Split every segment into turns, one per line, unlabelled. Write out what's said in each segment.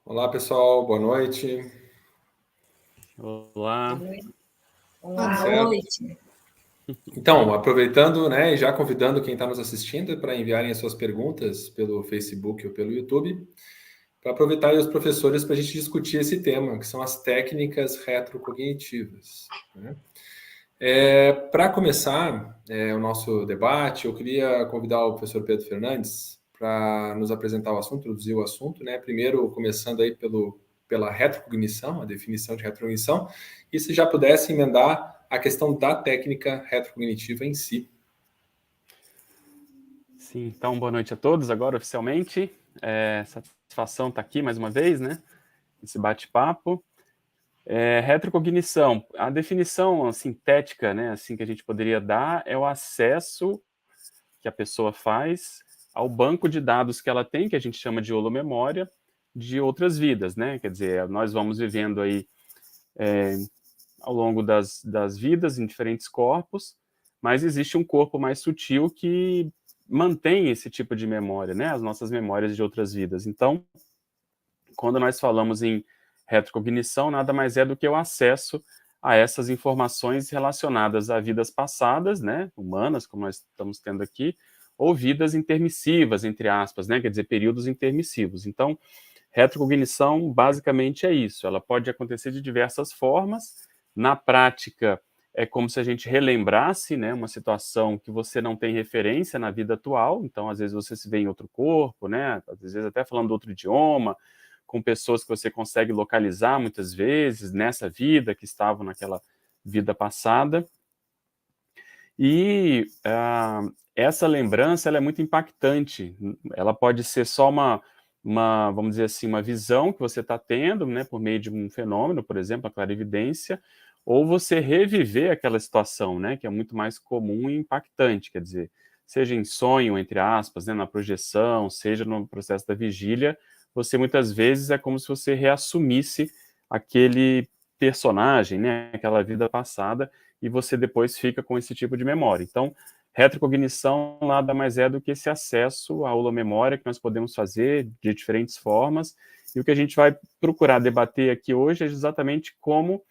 Olá, pessoal, boa noite.
Olá.
Boa
Certo?
noite.
Então, aproveitando, né, e já convidando quem está nos assistindo para enviarem as suas perguntas pelo Facebook ou pelo YouTube, para aproveitar aí os professores para a gente discutir esse tema, que são as técnicas retrocognitivas, né? Para começar o nosso debate, eu queria convidar o professor Pedro Fernandes para nos apresentar o assunto, introduzir o assunto, né? Primeiro, começando aí pela retrocognição, a definição de retrocognição, e se já pudesse emendar a questão da técnica retrocognitiva em si.
Sim, então boa noite a todos agora oficialmente. Satisfação estar aqui mais uma vez, né? Esse bate-papo. Retrocognição, a definição sintética, né, assim que a gente poderia dar é o acesso que a pessoa faz ao banco de dados que ela tem, que a gente chama de holomemória, de outras vidas, né? Quer dizer, nós vamos vivendo aí ao longo das vidas em diferentes corpos, mas existe um corpo mais sutil que mantém esse tipo de memória, né? As nossas memórias de outras vidas. Então, quando nós falamos em retrocognição, nada mais é do que o acesso a essas informações relacionadas a vidas passadas, né, humanas, como nós estamos tendo aqui, ou vidas intermissivas, entre aspas, né, quer dizer, períodos intermissivos. Então, retrocognição basicamente é isso, ela pode acontecer de diversas formas. Na prática, é como se a gente relembrasse, né, uma situação que você não tem referência na vida atual, então às vezes você se vê em outro corpo, né, às vezes até falando outro idioma, com pessoas que você consegue localizar muitas vezes nessa vida, que estavam naquela vida passada. E essa lembrança ela é muito impactante. Ela pode ser só vamos dizer assim, uma visão que você está tendo, né, por meio de um fenômeno, por exemplo, a clarividência, ou você reviver aquela situação, né, que é muito mais comum e impactante, quer dizer, seja em sonho, entre aspas, né, na projeção, seja no processo da vigília, você muitas vezes é como se você reassumisse aquele personagem, né, aquela vida passada, e você depois fica com esse tipo de memória. Então, retrocognição nada mais é do que esse acesso à holomemória que nós podemos fazer de diferentes formas, e o que a gente vai procurar debater aqui hoje é exatamente como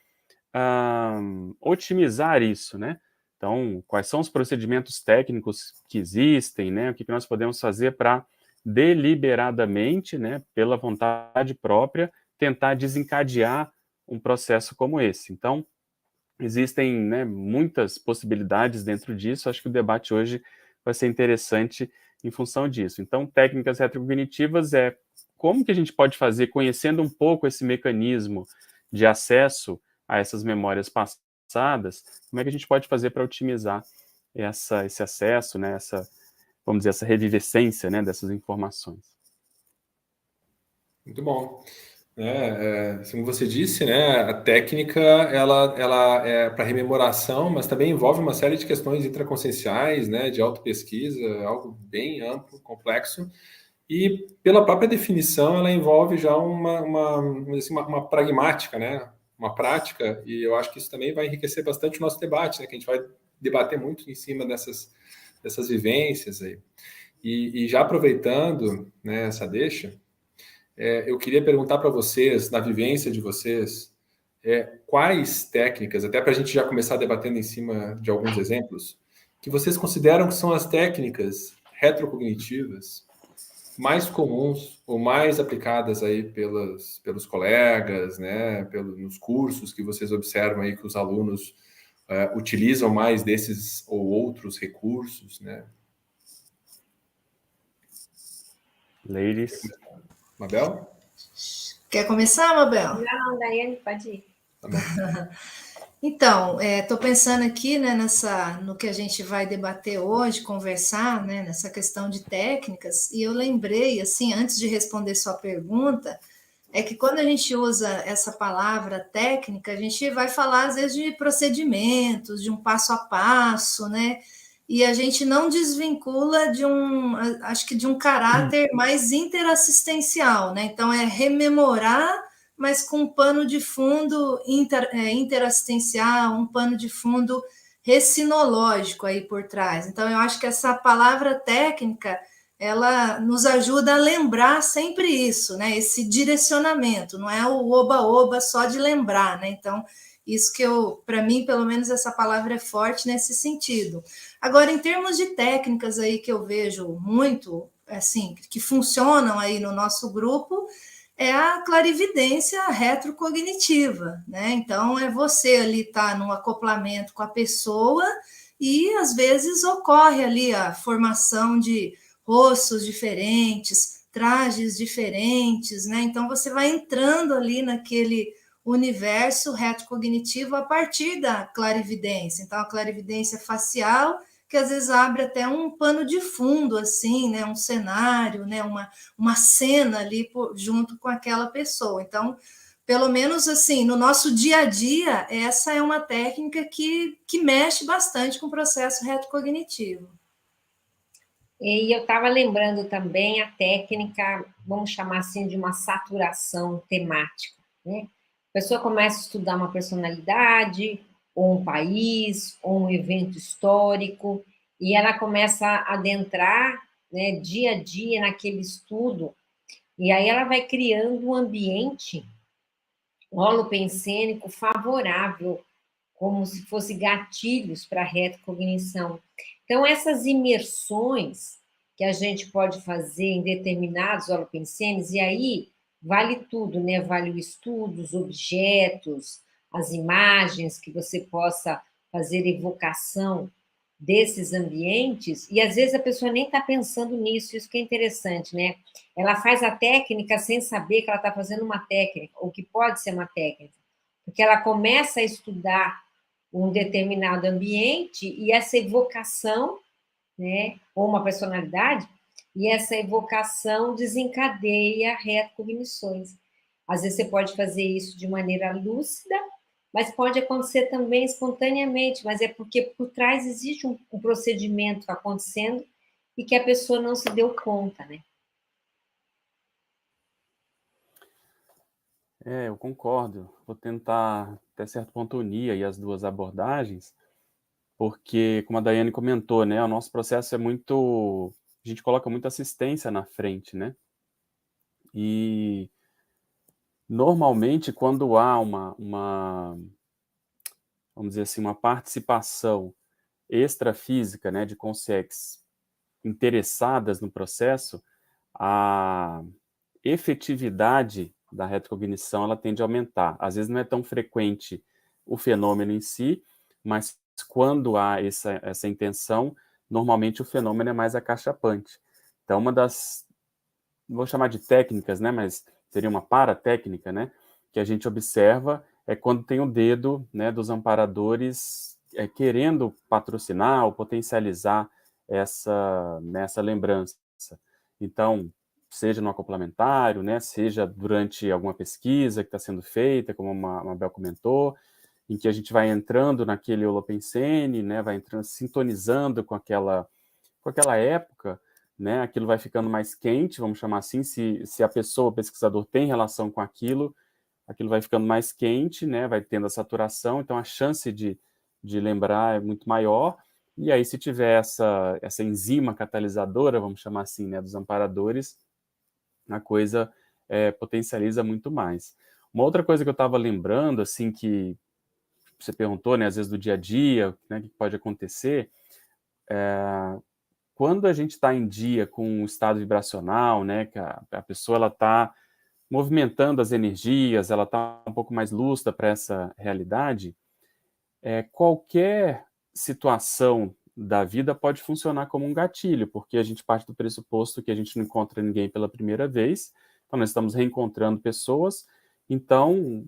otimizar isso, né? Então, quais são os procedimentos técnicos que existem, né? O que nós podemos fazer para deliberadamente, né, pela vontade própria, tentar desencadear um processo como esse. Então, existem, né, muitas possibilidades dentro disso. Acho que o debate hoje vai ser interessante em função disso. Então, técnicas retrocognitivas é como que a gente pode fazer, conhecendo um pouco esse mecanismo de acesso a essas memórias passadas, como é que a gente pode fazer para otimizar esse acesso, né, vamos dizer, essa revivescência, né, dessas informações.
Muito bom. Como você disse, né, a técnica ela é para rememoração, mas também envolve uma série de questões intraconscienciais, né, de autopesquisa, algo bem amplo, complexo. E pela própria definição, ela envolve já uma pragmática, né, uma prática. E eu acho que isso também vai enriquecer bastante o nosso debate, né, que a gente vai debater muito em cima dessas vivências aí. E já aproveitando, né, essa deixa. Eu queria perguntar para vocês, na vivência de vocês, quais técnicas, até para a gente já começar debatendo em cima de alguns exemplos, que vocês consideram que são as técnicas retrocognitivas mais comuns ou mais aplicadas aí pelos colegas, né, nos cursos que vocês observam aí que os alunos utilizam mais desses ou outros recursos, né?
Ladies.
Mabel?
Quer começar, Mabel?
Não, Daiane, pode ir.
Tá bom.
Então, estou pensando aqui, né, no que a gente vai debater hoje, conversar, né, nessa questão de técnicas, e eu lembrei, assim, antes de responder sua pergunta, é que quando a gente usa essa palavra técnica, a gente vai falar, às vezes, de procedimentos, de um passo a passo, né, e a gente não desvincula acho que de um caráter mais interassistencial, né, então é rememorar, mas com um pano de fundo interassistencial, um pano de fundo recinológico aí por trás. Então, eu acho que essa palavra técnica, ela nos ajuda a lembrar sempre isso, né? Esse direcionamento, não é o oba-oba só de lembrar, né? Então, isso que para mim, pelo menos, essa palavra é forte nesse sentido. Agora, em termos de técnicas aí que eu vejo muito, assim, que funcionam aí no nosso grupo, é a clarividência retrocognitiva, né? Então, é você ali estar no acoplamento com a pessoa e, às vezes, ocorre ali a formação de rostos diferentes, trajes diferentes, né? Então, você vai entrando ali naquele universo retrocognitivo a partir da clarividência. Então, a clarividência facial, que às vezes abre até um pano de fundo, assim, né? Um cenário, né? Uma cena ali junto com aquela pessoa. Então, pelo menos assim, no nosso dia a dia, essa é uma técnica que mexe bastante com o processo retrocognitivo.
E eu estava lembrando também a técnica, vamos chamar assim, de uma saturação temática, né? A pessoa começa a estudar uma personalidade, ou um país, ou um evento histórico, e ela começa a adentrar, né, dia a dia naquele estudo, e aí ela vai criando um ambiente holopensênico favorável, como se fosse gatilhos para a retrocognição. Então, essas imersões que a gente pode fazer em determinados holopensênios, e aí vale tudo, né? Vale o estudo, os objetos, as imagens, que você possa fazer evocação desses ambientes, e às vezes a pessoa nem está pensando nisso, isso que é interessante, né? Ela faz a técnica sem saber que ela está fazendo uma técnica, ou que pode ser uma técnica, porque ela começa a estudar um determinado ambiente e essa evocação, né, ou uma personalidade, e essa evocação desencadeia retrocognições. Às vezes você pode fazer isso de maneira lúcida, mas pode acontecer também espontaneamente, mas é porque por trás existe um procedimento acontecendo e que a pessoa não se deu conta, né?
Eu concordo. Vou tentar, até certo ponto, unir aí as duas abordagens, porque, como a Daiane comentou, né, o nosso processo é muito... A gente coloca muita assistência na frente, né? E, normalmente, quando há vamos dizer assim, uma participação extrafísica, né, de consciências interessadas no processo, a efetividade da retrocognição ela tende a aumentar. Às vezes não é tão frequente o fenômeno em si, mas quando há essa intenção, normalmente o fenômeno é mais acachapante. Então, uma das, não vou chamar de técnicas, né, mas seria uma paratécnica, né, que a gente observa é quando tem o dedo, né, dos amparadores querendo patrocinar ou potencializar nessa lembrança. Então, seja no acoplamentário, né, seja durante alguma pesquisa que está sendo feita, como a Mabel comentou, em que a gente vai entrando naquele holopensene, né, vai entrando, sintonizando com aquela época, né, aquilo vai ficando mais quente, vamos chamar assim, se a pessoa, o pesquisador, tem relação com aquilo vai ficando mais quente, né, vai tendo a saturação, então a chance de lembrar é muito maior, e aí se tiver essa enzima catalisadora, vamos chamar assim, né, dos amparadores, a coisa potencializa muito mais. Uma outra coisa que eu estava lembrando, assim, que você perguntou, né, às vezes do dia a dia, né, o que pode acontecer, quando a gente está em dia com o estado vibracional, né, que a pessoa ela está movimentando as energias, ela está um pouco mais lúcida para essa realidade, qualquer situação da vida pode funcionar como um gatilho, porque a gente parte do pressuposto que a gente não encontra ninguém pela primeira vez, então nós estamos reencontrando pessoas, então,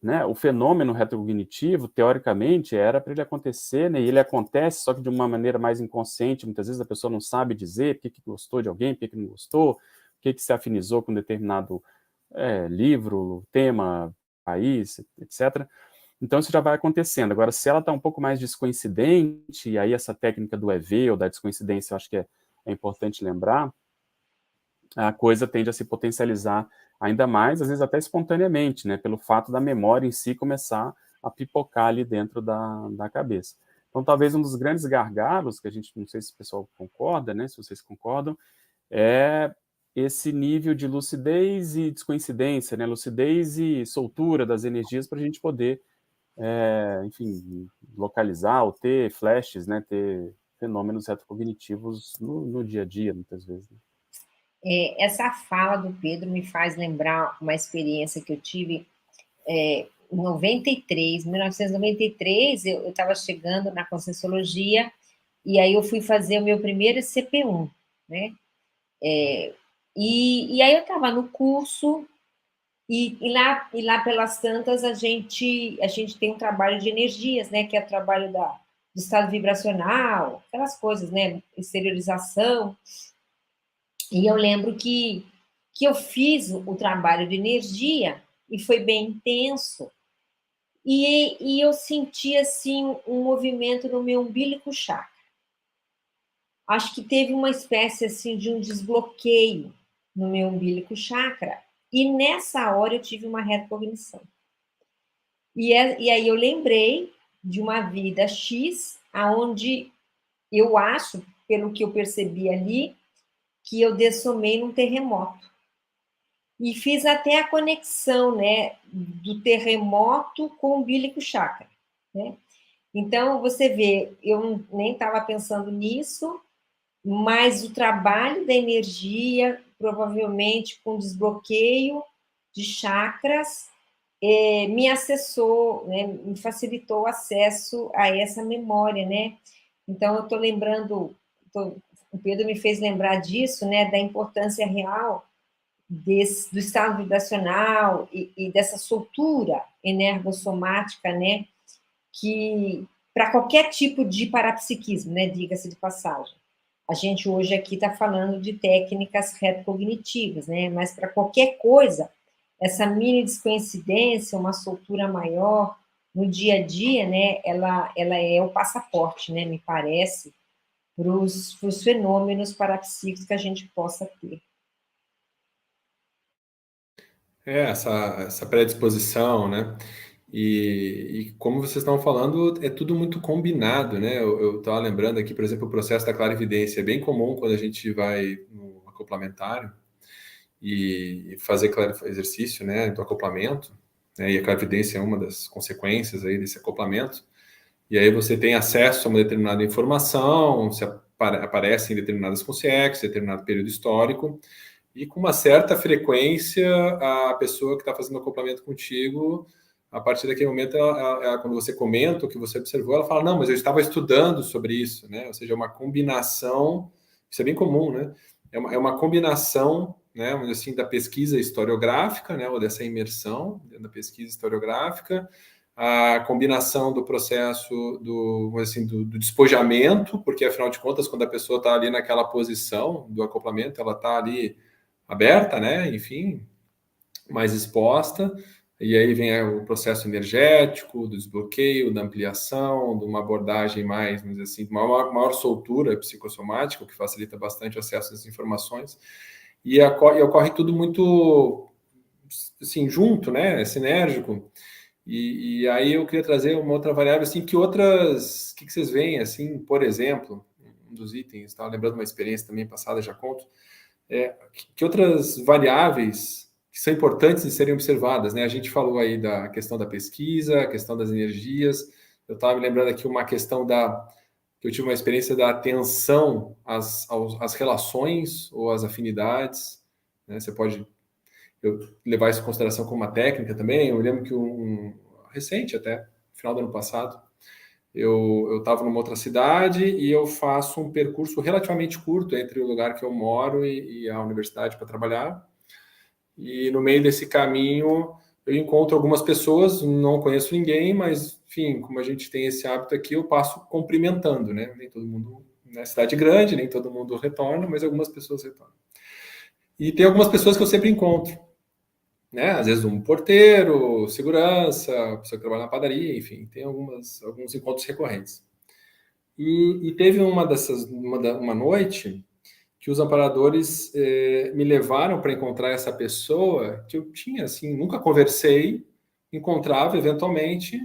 né, o fenômeno retrocognitivo, teoricamente, era para ele acontecer, né, e ele acontece, só que de uma maneira mais inconsciente, muitas vezes a pessoa não sabe dizer por que gostou de alguém, por que não gostou, por que se afinizou com um determinado livro, tema, país, etc., então, isso já vai acontecendo. Agora, se ela está um pouco mais descoincidente, e aí essa técnica do EV ou da descoincidência, eu acho que é importante lembrar, a coisa tende a se potencializar ainda mais, às vezes até espontaneamente, né, pelo fato da memória em si começar a pipocar ali dentro da cabeça. Então, talvez um dos grandes gargalos, que a gente, não sei se o pessoal concorda, né, se vocês concordam, é esse nível de lucidez e descoincidência, né? Lucidez e soltura das energias para a gente poder, enfim, localizar ou ter flashes, né? Ter fenômenos retrocognitivos no dia a dia, muitas vezes. Né?
Essa fala do Pedro me faz lembrar uma experiência que eu tive em 1993, eu estava chegando na Conscienciologia, e aí eu fui fazer o meu primeiro CP1, né? E aí eu estava no curso, e lá pelas tantas a gente tem um trabalho de energias, né? Que é o trabalho do estado vibracional, aquelas coisas, né? Exteriorização. E eu lembro que eu fiz o trabalho de energia e foi bem intenso. E eu senti, assim, um movimento no meu umbilical chakra. Acho que teve uma espécie, assim, de um desbloqueio no meu umbilical chakra. E nessa hora eu tive uma retrocognição. E aí eu lembrei de uma vida X, aonde eu acho, pelo que eu percebi ali, que eu dessomei num terremoto. E fiz até a conexão, né, do terremoto com o umbilical chakra, né? Então, você vê, eu nem estava pensando nisso, mas o trabalho da energia, provavelmente com desbloqueio de chakras, me acessou, né, me facilitou o acesso a essa memória, né? Então, eu estou lembrando, o Pedro me fez lembrar disso, né, da importância real do estado vibracional e dessa soltura energossomática, né, que para qualquer tipo de parapsiquismo, né, diga-se de passagem. A gente hoje aqui está falando de técnicas retrocognitivas, né, mas para qualquer coisa, essa mini descoincidência, uma soltura maior no dia a dia, né, ela é o passaporte, né, me parece, para os fenômenos parapsíquicos que a gente possa ter.
Essa predisposição, né? E como vocês estão falando, é tudo muito combinado, né? Eu estava lembrando aqui, por exemplo, o processo da clarividência. É bem comum quando a gente vai no acoplamentário e fazer exercício, né, do acoplamento, né? E a clarividência é uma das consequências aí desse acoplamento. E aí você tem acesso a uma determinada informação, se aparece em determinadas consciências, determinado período histórico, e com uma certa frequência, a pessoa que está fazendo o acoplamento contigo, a partir daquele momento, quando você comenta o que você observou, ela fala, não, mas eu estava estudando sobre isso, né? Ou seja, é uma combinação, isso é bem comum, né? É uma combinação, né, assim, da pesquisa historiográfica, né, ou dessa imersão da pesquisa historiográfica, a combinação do processo do despojamento, porque, afinal de contas, quando a pessoa está ali naquela posição do acoplamento, ela está ali aberta, né? Enfim, mais exposta. E aí vem o processo energético, do desbloqueio, da ampliação, de uma abordagem mais, vamos dizer assim, uma maior soltura psicossomática, o que facilita bastante o acesso às informações. E ocorre tudo muito, assim, junto, né? Sinérgico. E aí eu queria trazer uma outra variável, assim, que vocês veem, assim, por exemplo, um dos itens, estava lembrando uma experiência também passada, já conto, que outras variáveis que são importantes de serem observadas, né? A gente falou aí da questão da pesquisa, a questão das energias. Eu estava me lembrando aqui uma questão que eu tive uma experiência da atenção às relações ou às afinidades, né? Você pode levar isso em consideração como uma técnica também. Eu lembro que recente até, final do ano passado, eu estava numa outra cidade e eu faço um percurso relativamente curto entre o lugar que eu moro e a universidade para trabalhar. E no meio desse caminho eu encontro algumas pessoas, não conheço ninguém, mas, enfim, como a gente tem esse hábito aqui, eu passo cumprimentando, né? Nem todo mundo, na cidade grande, nem todo mundo retorna, mas algumas pessoas retornam. E tem algumas pessoas que eu sempre encontro, né? Às vezes um porteiro, segurança, pessoa que trabalha na padaria, enfim, tem alguns encontros recorrentes. E teve uma noite que os amparadores me levaram para encontrar essa pessoa que eu tinha, assim, nunca conversei, encontrava eventualmente,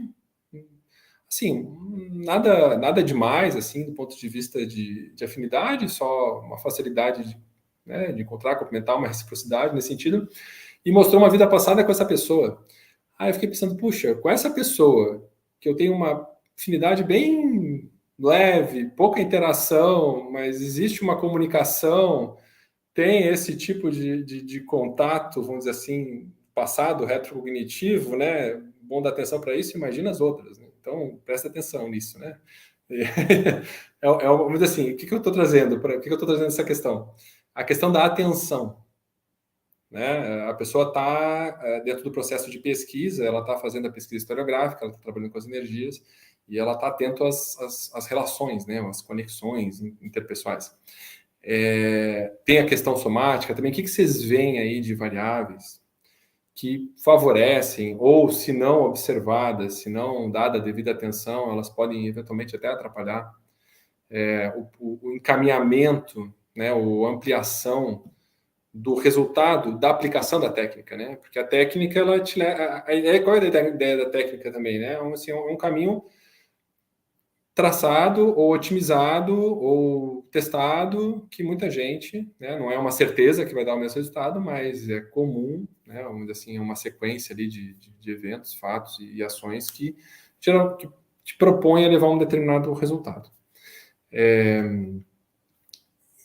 assim, nada demais, assim, do ponto de vista de afinidade, só uma facilidade né, de encontrar, complementar uma reciprocidade nesse sentido, e mostrou uma vida passada com essa pessoa. Aí eu fiquei pensando, puxa, com essa pessoa, que eu tenho uma afinidade bem leve, pouca interação, mas existe uma comunicação, tem esse tipo de contato, vamos dizer assim, passado, retrocognitivo, né? Bom dar atenção para isso, imagina as outras, né? Então, presta atenção nisso, né? Vamos dizer assim, o que eu estou trazendo? O que eu estou trazendo essa questão? A questão da atenção, né? A pessoa está dentro do processo de pesquisa, ela está fazendo a pesquisa historiográfica, ela está trabalhando com as energias, e ela está atento às relações, né? Às conexões interpessoais. Tem a questão somática também. O que vocês veem aí de variáveis que favorecem, ou se não observadas, se não dada a devida atenção, elas podem eventualmente até atrapalhar o encaminhamento, né, ou ampliação do resultado da aplicação da técnica, né? Porque a técnica, ela te leva... Qual é a ideia da técnica também, né? Assim, é um caminho traçado, ou otimizado, ou testado, que muita gente, né, não é uma certeza que vai dar o mesmo resultado, mas é comum, né, vamos dizer assim, é uma sequência ali de eventos, fatos e ações que te propõem a levar a um determinado resultado.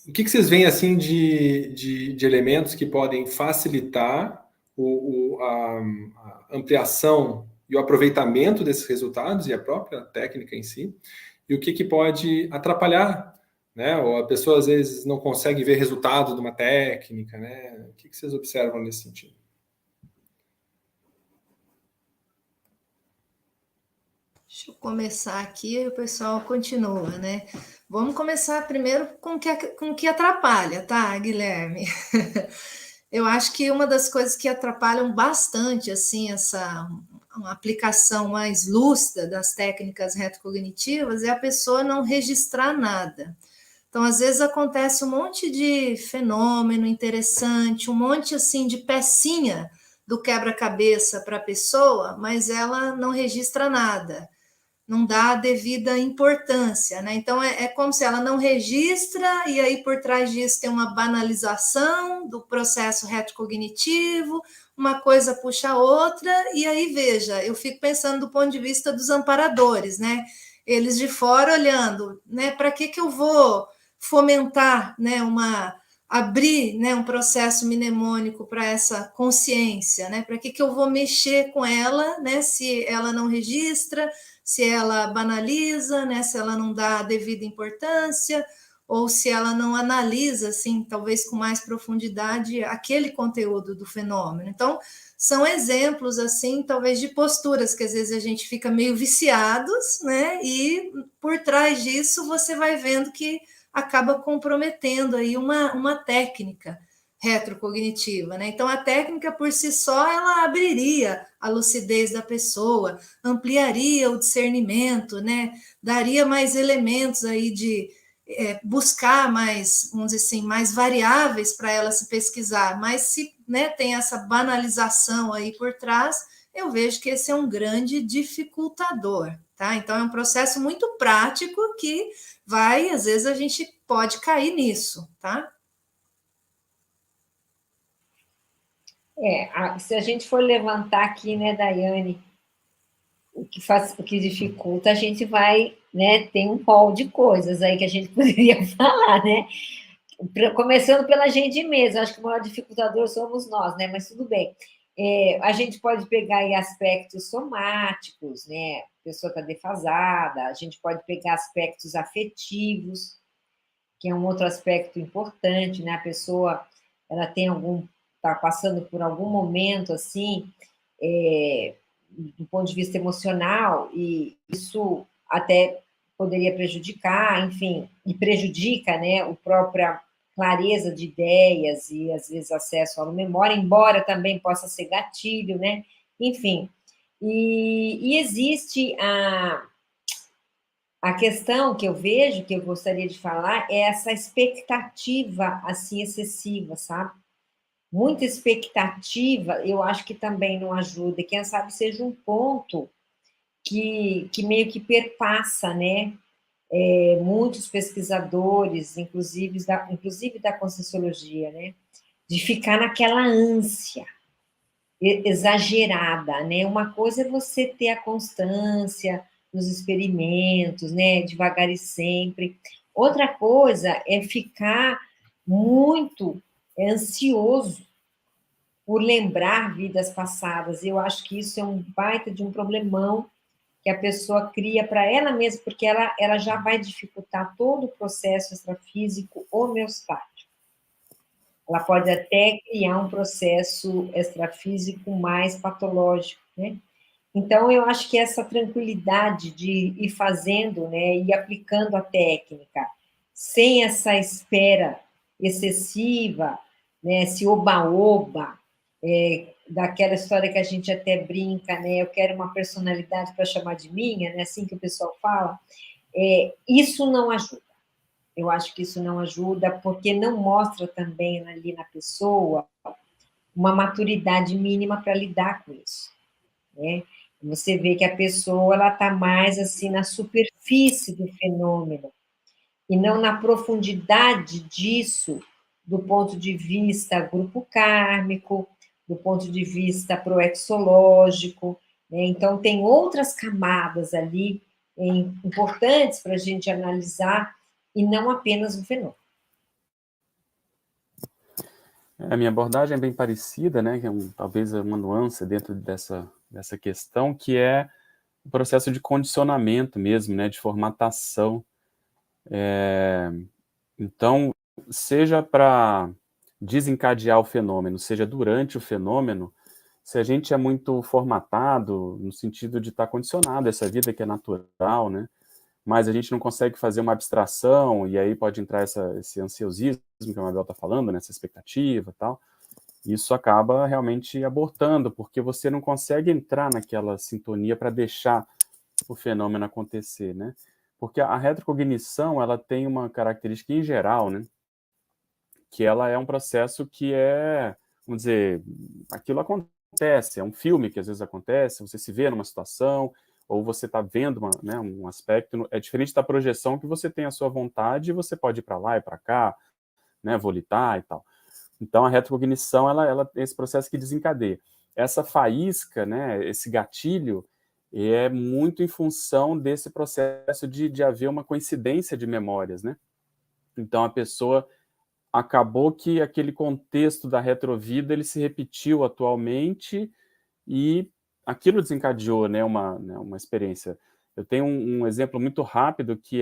O que vocês veem assim de elementos que podem facilitar a ampliação e o aproveitamento desses resultados e a própria técnica em si, e o que pode atrapalhar, né? Ou a pessoa às vezes não consegue ver resultado de uma técnica, né? O que vocês observam nesse sentido?
Deixa eu começar aqui e o pessoal continua, né? Vamos começar primeiro com o que atrapalha, tá, Guilherme? Eu acho que uma das coisas que atrapalham bastante, assim, uma aplicação mais lúcida das técnicas retrocognitivas é a pessoa não registrar nada. Então, às vezes acontece um monte de fenômeno interessante, um monte, assim, de pecinha do quebra-cabeça para a pessoa, mas ela não registra nada, não dá a devida importância, né? Então é como se ela não registra, e aí por trás disso tem uma banalização do processo retrocognitivo, uma coisa puxa a outra, e aí veja, eu fico pensando do ponto de vista dos amparadores, né? Eles de fora olhando, né? Para que eu vou fomentar, né? Abrir, né, um processo mnemônico para essa consciência, né? Para que eu vou mexer com ela, né? Se ela não registra, se ela banaliza, né, se ela não dá a devida importância, ou se ela não analisa, assim, talvez com mais profundidade, aquele conteúdo do fenômeno. Então, são exemplos, assim, talvez de posturas que às vezes a gente fica meio viciados, né, e por trás disso você vai vendo que acaba comprometendo aí uma técnica retrocognitiva, né? Então, a técnica por si só, ela abriria a lucidez da pessoa, ampliaria o discernimento, né? Daria mais elementos aí de buscar mais, vamos dizer assim, mais variáveis para ela se pesquisar, mas se, né, tem essa banalização aí por trás, eu vejo que esse é um grande dificultador, tá? Então, é um processo muito prático que às vezes a gente pode cair nisso, tá?
Se a gente for levantar aqui, né, Daiane, o que dificulta, a gente vai, né, tem um rol de coisas aí que a gente poderia falar, né? Começando pela gente mesmo, acho que o maior dificultador somos nós, né? Mas tudo bem. A gente pode pegar aí aspectos somáticos, né? A pessoa está defasada, a gente pode pegar aspectos afetivos, que é um outro aspecto importante, né? A pessoa, ela tem está passando por algum momento, assim, do ponto de vista emocional, e isso até poderia prejudicar, enfim, e prejudica, né, a própria clareza de ideias e, às vezes, acesso à memória, embora também possa ser gatilho, né, enfim. E existe a questão que eu vejo, que eu gostaria de falar, é essa expectativa, assim, excessiva, sabe? Muita expectativa, eu acho que também não ajuda, e quem sabe seja um ponto que meio que perpassa, né, muitos pesquisadores, inclusive da Conscienciologia, né? De ficar naquela ânsia exagerada, né? Uma coisa é você ter a constância nos experimentos, né? Devagar e sempre. Outra coisa é ficar muito ansioso por lembrar vidas passadas. Eu acho que isso é um baita de um problemão que a pessoa cria para ela mesma, porque ela já vai dificultar todo o processo extrafísico homeostático. Ela pode até criar um processo extrafísico mais patológico, né? Então, eu acho que essa tranquilidade de ir fazendo, né, e aplicando a técnica, sem essa espera excessiva, né, esse oba-oba, daquela história que a gente até brinca, né, eu quero uma personalidade para chamar de minha, né, assim que o pessoal fala, isso não ajuda. Eu acho que isso não ajuda, porque não mostra também ali na pessoa uma maturidade mínima para lidar com isso, né? Você vê que a pessoa ela está mais assim na superfície do fenômeno e não na profundidade disso, do ponto de vista grupo kármico, do ponto de vista proexológico, né? Então tem outras camadas ali importantes para a gente analisar e não apenas o fenômeno.
A minha abordagem é bem parecida, né? Que é talvez uma nuance dentro dessa questão, que é o processo de condicionamento mesmo, né? De formatação. Então, seja para desencadear o fenômeno, seja durante o fenômeno, se a gente é muito formatado, no sentido de estar condicionado a essa vida que é natural, né? Mas a gente não consegue fazer uma abstração, e aí pode entrar esse ansiosismo que a Mabel está falando, né? Essa expectativa e tal. Isso acaba realmente abortando, porque você não consegue entrar naquela sintonia para deixar o fenômeno acontecer, né? Porque a retrocognição, ela tem uma característica em geral, né? Que ela é um processo que vamos dizer, aquilo acontece, é um filme que às vezes acontece, você se vê numa situação, ou você está vendo um aspecto, é diferente da projeção que você tem a sua vontade e você pode ir para lá e para cá, né, volitar e tal. Então, a retrocognição, ela tem esse processo que desencadeia. Essa faísca, né, esse gatilho, é muito em função desse processo de haver uma coincidência de memórias, né? Então, a pessoa acabou que aquele contexto da retrovida, ele se repetiu atualmente e aquilo desencadeou, né, uma experiência. Eu tenho um exemplo muito rápido que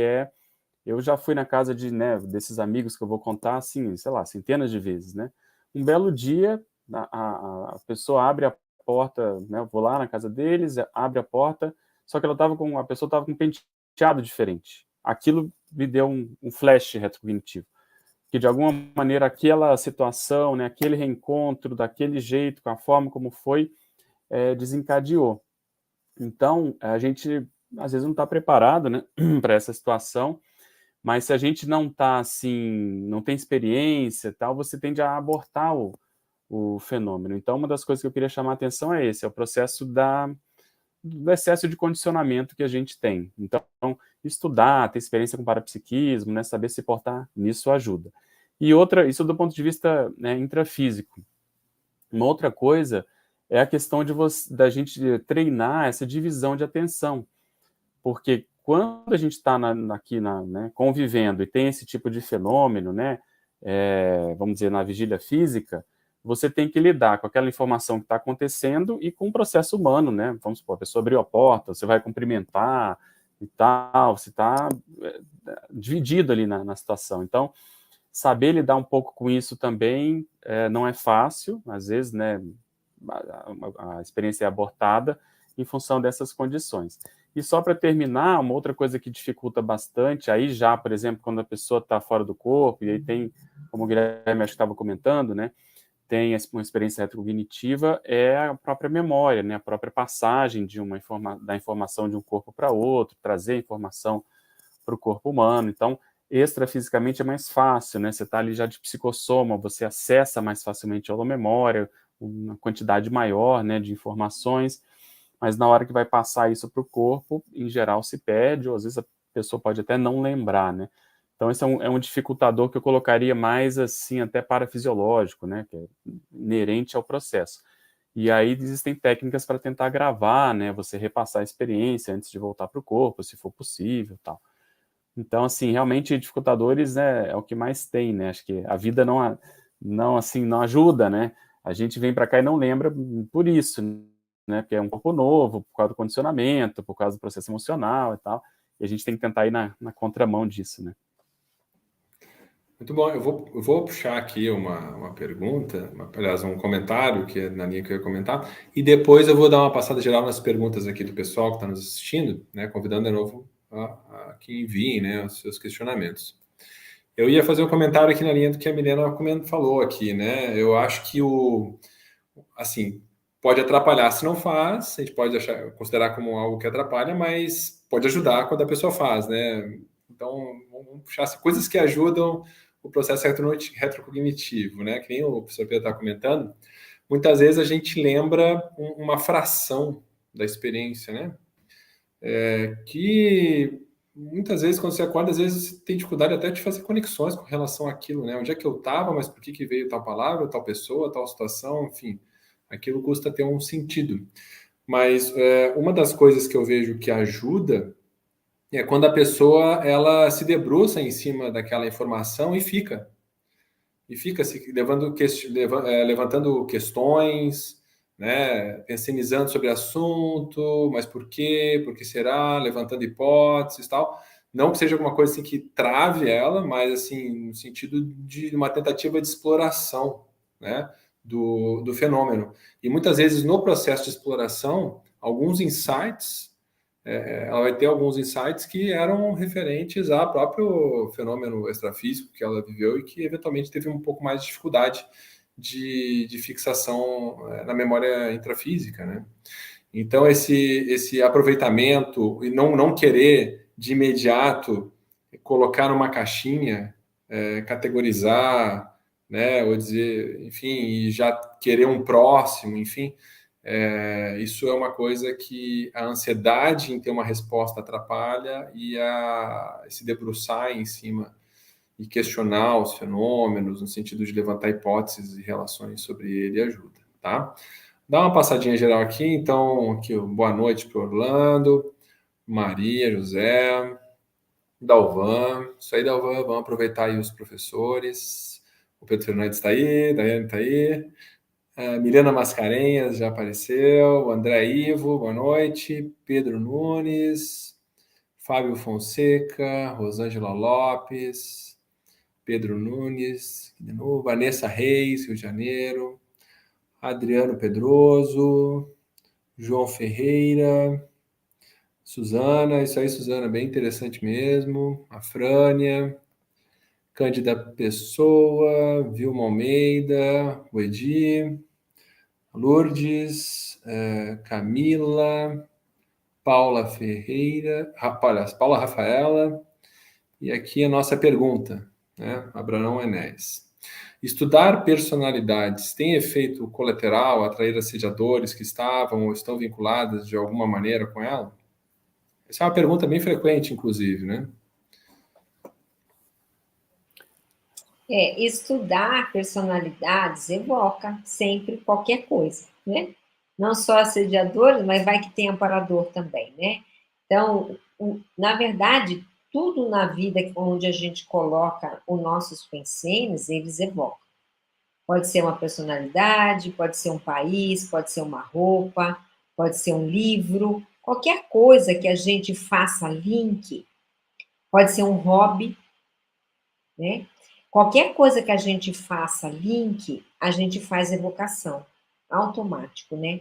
eu já fui na casa desses amigos que eu vou contar, assim, sei lá, centenas de vezes, né? Um belo dia, a pessoa abre a porta, né? Eu vou lá na casa deles, abre a porta, só que a pessoa estava com um penteado diferente. Aquilo me deu um flash retrocognitivo, que de alguma maneira aquela situação, né, aquele reencontro, daquele jeito, com a forma como foi, desencadeou. Então, a gente às vezes não está preparado, né, para essa situação, mas se a gente não está assim, não tem experiência, tal, você tende a abortar o fenômeno. Então, uma das coisas que eu queria chamar a atenção é o processo do excesso de condicionamento que a gente tem. Então, estudar, ter experiência com parapsiquismo, né, saber se portar nisso ajuda. E isso do ponto de vista, né, intrafísico. Uma outra coisa é a questão da gente treinar essa divisão de atenção. Porque quando a gente está aqui né, convivendo e tem esse tipo de fenômeno, né, vamos dizer, na vigília física, você tem que lidar com aquela informação que está acontecendo e com o processo humano, né? Vamos supor, a pessoa abriu a porta, você vai cumprimentar e tal, você está dividido ali na situação. Então, saber lidar um pouco com isso também não é fácil, às vezes, né, a experiência é abortada em função dessas condições. E só para terminar, uma outra coisa que dificulta bastante, aí já, por exemplo, quando a pessoa está fora do corpo, e aí tem, como o Guilherme acho que estava comentando, né, tem uma experiência retrocognitiva, é a própria memória, né, a própria passagem da informação de um corpo para outro, trazer a informação para o corpo humano. Então, extrafisicamente é mais fácil, né? Você está ali já de psicossoma, você acessa mais facilmente a holomemória, uma quantidade maior, né, de informações, mas na hora que vai passar isso para o corpo, em geral se perde, ou às vezes a pessoa pode até não lembrar, né? Então, esse é um dificultador que eu colocaria mais, assim, até parafisiológico, né? Que é inerente ao processo. E aí existem técnicas para tentar gravar, né? Você repassar a experiência antes de voltar para o corpo, se for possível, tal. Então, assim, realmente dificultadores é o que mais tem, né? Acho que a vida não ajuda, né? A gente vem para cá e não lembra por isso, né? Porque é um corpo novo, por causa do condicionamento, por causa do processo emocional e tal. E a gente tem que tentar ir na contramão disso, né?
Muito bom. Eu vou puxar aqui uma pergunta, aliás, um comentário que é na linha que eu ia comentar, e depois eu vou dar uma passada geral nas perguntas aqui do pessoal que está nos assistindo, né? Convidando de novo a que enviem, né, os seus questionamentos. Eu ia fazer um comentário aqui na linha do que a Milena falou aqui, né? Eu acho que assim, pode atrapalhar se não faz, a gente pode considerar como algo que atrapalha, mas pode ajudar quando a pessoa faz, né? Então, vamos puxar coisas que ajudam o processo retrocognitivo, né? Que nem o professor Pedro está comentando. Muitas vezes a gente lembra uma fração da experiência, né? Que muitas vezes, quando você acorda, às vezes você tem dificuldade até de fazer conexões com relação àquilo, né? Onde é que eu estava, mas por que veio tal palavra, tal pessoa, tal situação, enfim. Aquilo custa ter um sentido. Mas uma das coisas que eu vejo que ajuda é quando a pessoa ela se debruça em cima daquela informação e fica se levantando questões, né, pensionizando sobre o assunto, mas por quê, por que será, levantando hipóteses e tal. Não que seja alguma coisa assim que trave ela, mas assim no sentido de uma tentativa de exploração, né, do fenômeno. E muitas vezes no processo de exploração, alguns insights ela vai ter alguns insights que eram referentes ao próprio fenômeno extrafísico que ela viveu e que eventualmente teve um pouco mais de dificuldade de fixação na memória intrafísica, né? Então, esse aproveitamento e não querer de imediato colocar numa caixinha, categorizar, né, ou dizer, enfim, e já querer um próximo, enfim, isso é uma coisa que a ansiedade em ter uma resposta atrapalha e se debruçar em cima e questionar os fenômenos, no sentido de levantar hipóteses e relações sobre ele, ajuda, tá? Dá uma passadinha geral aqui, então, aqui, boa noite para Orlando, Maria, José, Dalvan, isso aí, Dalvan, vamos aproveitar aí os professores, o Pedro Fernandes está aí, Daiane está aí, Milena Mascarenhas já apareceu, André Ivo, boa noite, Pedro Nunes, Fábio Fonseca, Rosângela Lopes, Pedro Nunes, de novo, Vanessa Reis, Rio de Janeiro, Adriano Pedroso, João Ferreira, Suzana, isso aí, Suzana, bem interessante mesmo, a Frânia, Cândida Pessoa, Vilma Almeida, o Edi, Lourdes, Camila, Paula Ferreira, Paula Rafaela, e aqui a nossa pergunta, né? Abraão Enéas. Estudar personalidades tem efeito colateral, atrair assediadores que estavam ou estão vinculadas de alguma maneira com ela? Essa é uma pergunta bem frequente, inclusive, né?
Estudar personalidades evoca sempre qualquer coisa, né? Não só assediadores, mas vai que tem amparador também, né? Então, na verdade, tudo na vida onde a gente coloca os nossos pensenes, eles evocam. Pode ser uma personalidade, pode ser um país, pode ser uma roupa, pode ser um livro, qualquer coisa que a gente faça link, pode ser um hobby, né? Qualquer coisa que a gente faça link, a gente faz evocação, automático, né?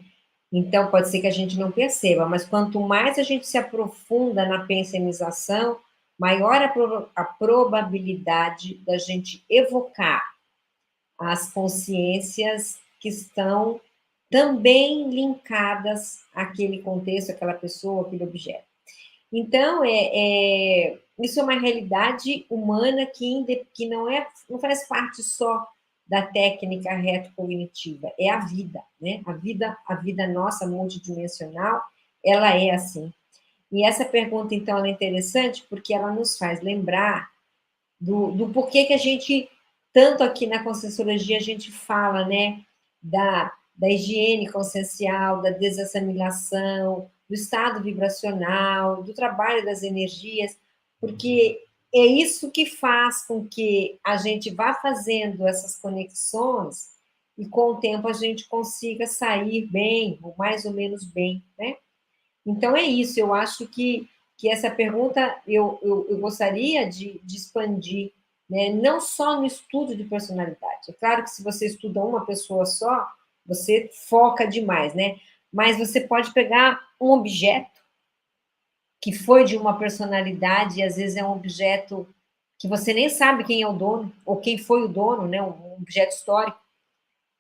Então, pode ser que a gente não perceba, mas quanto mais a gente se aprofunda na pensenização, maior a probabilidade da gente evocar as consciências que estão também linkadas àquele contexto, àquela pessoa, aquele objeto. Então, isso é uma realidade humana que não faz parte só da técnica retrocognitiva, é a vida, né? A vida nossa multidimensional, ela é assim. E essa pergunta, então, ela é interessante porque ela nos faz lembrar do porquê que a gente, tanto aqui na Conscienciologia, a gente fala, né, da higiene consciencial, da desassimilação, do estado vibracional, do trabalho das energias, porque é isso que faz com que a gente vá fazendo essas conexões e, com o tempo, a gente consiga sair bem, ou mais ou menos bem, né? Então, é isso. Eu acho que essa pergunta eu gostaria de expandir, né? Não só no estudo de personalidade. É claro que se você estuda uma pessoa só, você foca demais, né? Mas você pode pegar um objeto que foi de uma personalidade, e às vezes é um objeto que você nem sabe quem é o dono, ou quem foi o dono, né? Um objeto histórico,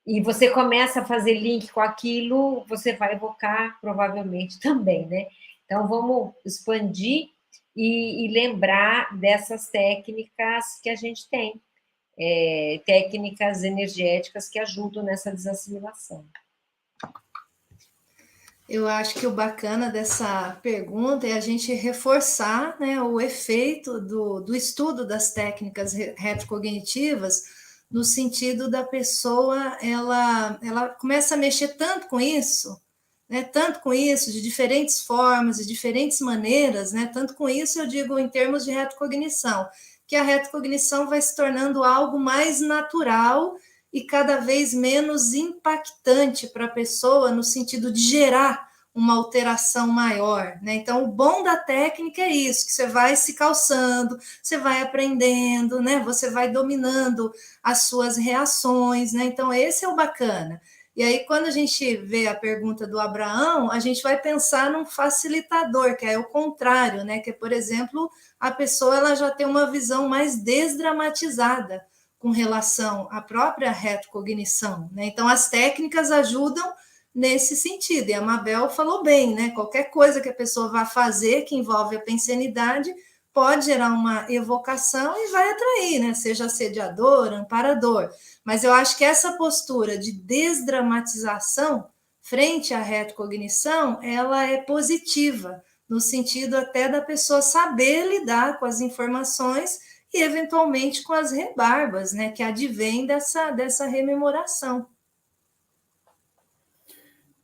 e você começa a fazer link com aquilo, você vai evocar provavelmente também, né? Então, vamos expandir e lembrar dessas técnicas que a gente tem, técnicas energéticas que ajudam nessa desassimilação.
Eu acho que o bacana dessa pergunta é a gente reforçar, né, o efeito do estudo das técnicas retrocognitivas, no sentido da pessoa, ela começa a mexer tanto com isso, né, tanto com isso, de diferentes formas, de diferentes maneiras, né, tanto com isso eu digo em termos de retrocognição, que a retrocognição vai se tornando algo mais natural e cada vez menos impactante para a pessoa, no sentido de gerar uma alteração maior, né? Então, o bom da técnica é isso, que você vai se calçando, você vai aprendendo, né? Você vai dominando as suas reações, né? Então, esse é o bacana. E aí, quando a gente vê a pergunta do Abraão, a gente vai pensar num facilitador, que é o contrário, né? Que é, por exemplo, a pessoa ela já tem uma visão mais desdramatizada com relação à própria retrocognição, né? Então, as técnicas ajudam nesse sentido, e a Mabel falou bem, né? Qualquer coisa que a pessoa vá fazer que envolve a pensenidade pode gerar uma evocação e vai atrair, né? Seja assediador, amparador. Mas eu acho que essa postura de desdramatização frente à retrocognição, ela é positiva, no sentido até da pessoa saber lidar com as informações e, eventualmente, com as rebarbas, né? Que advém dessa rememoração.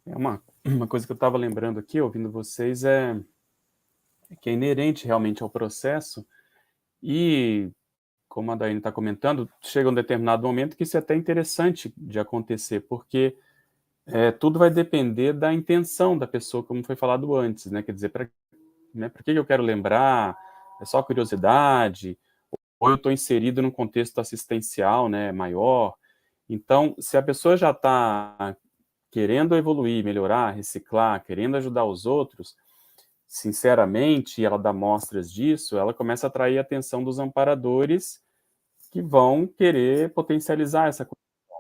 Uma coisa que eu estava lembrando aqui, ouvindo vocês, é que é inerente realmente ao processo e, como a Daiane está comentando, chega um determinado momento que isso é até interessante de acontecer, porque tudo vai depender da intenção da pessoa, como foi falado antes, né? Quer dizer, por que eu quero lembrar? É só curiosidade? Ou eu estou inserido num contexto assistencial, né, maior? Então, se a pessoa já está querendo evoluir, melhorar, reciclar, querendo ajudar os outros, sinceramente, ela dá mostras disso, ela começa a atrair a atenção dos amparadores que vão querer potencializar essa coisa.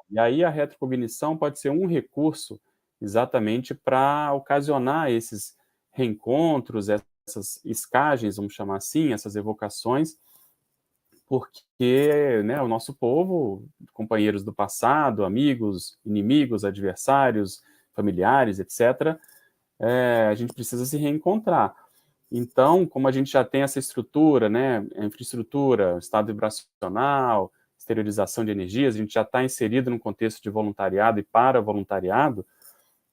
E aí a retrocognição pode ser um recurso exatamente para ocasionar esses reencontros, essas escagens, vamos chamar assim, essas evocações, porque, né, o nosso povo, companheiros do passado, amigos, inimigos, adversários, familiares, etc., a gente precisa se reencontrar. Então, como a gente já tem essa estrutura, né, a infraestrutura, estado vibracional, exteriorização de energias, a gente já está inserido num contexto de voluntariado e para voluntariado,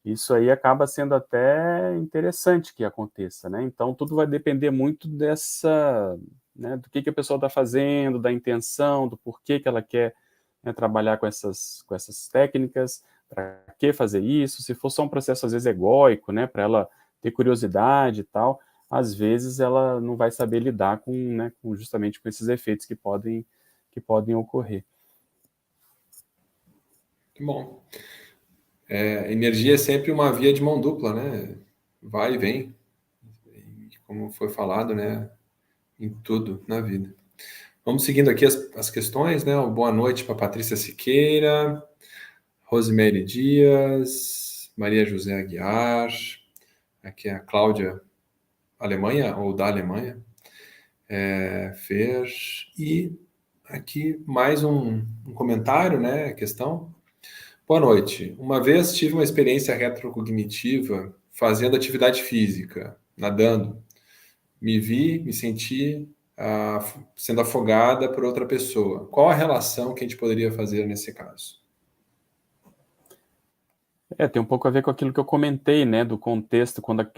isso aí acaba sendo até interessante que aconteça, né? Então, tudo vai depender muito dessa, né, do que a pessoa está fazendo, da intenção, do porquê que ela quer, né, trabalhar com essas técnicas, para que fazer isso, se for só um processo, às vezes, egóico, né, para ela ter curiosidade e tal, às vezes ela não vai saber lidar com, né, justamente com esses efeitos que podem ocorrer.
Bom. Energia é sempre uma via de mão dupla, né? Vai e vem. Como foi falado, né? Em tudo na vida. Vamos seguindo aqui as questões, né? Boa noite para Patrícia Siqueira, Rosemary Dias, Maria José Aguiar, aqui é a Cláudia Alemanha, ou da Alemanha, Fer, e aqui mais um comentário, né? Questão. Boa noite. Uma vez tive uma experiência retrocognitiva fazendo atividade física, nadando. me senti sendo afogada por outra pessoa. Qual a relação que a gente poderia fazer nesse caso?
Tem um pouco a ver com aquilo que eu comentei, né, do contexto, quando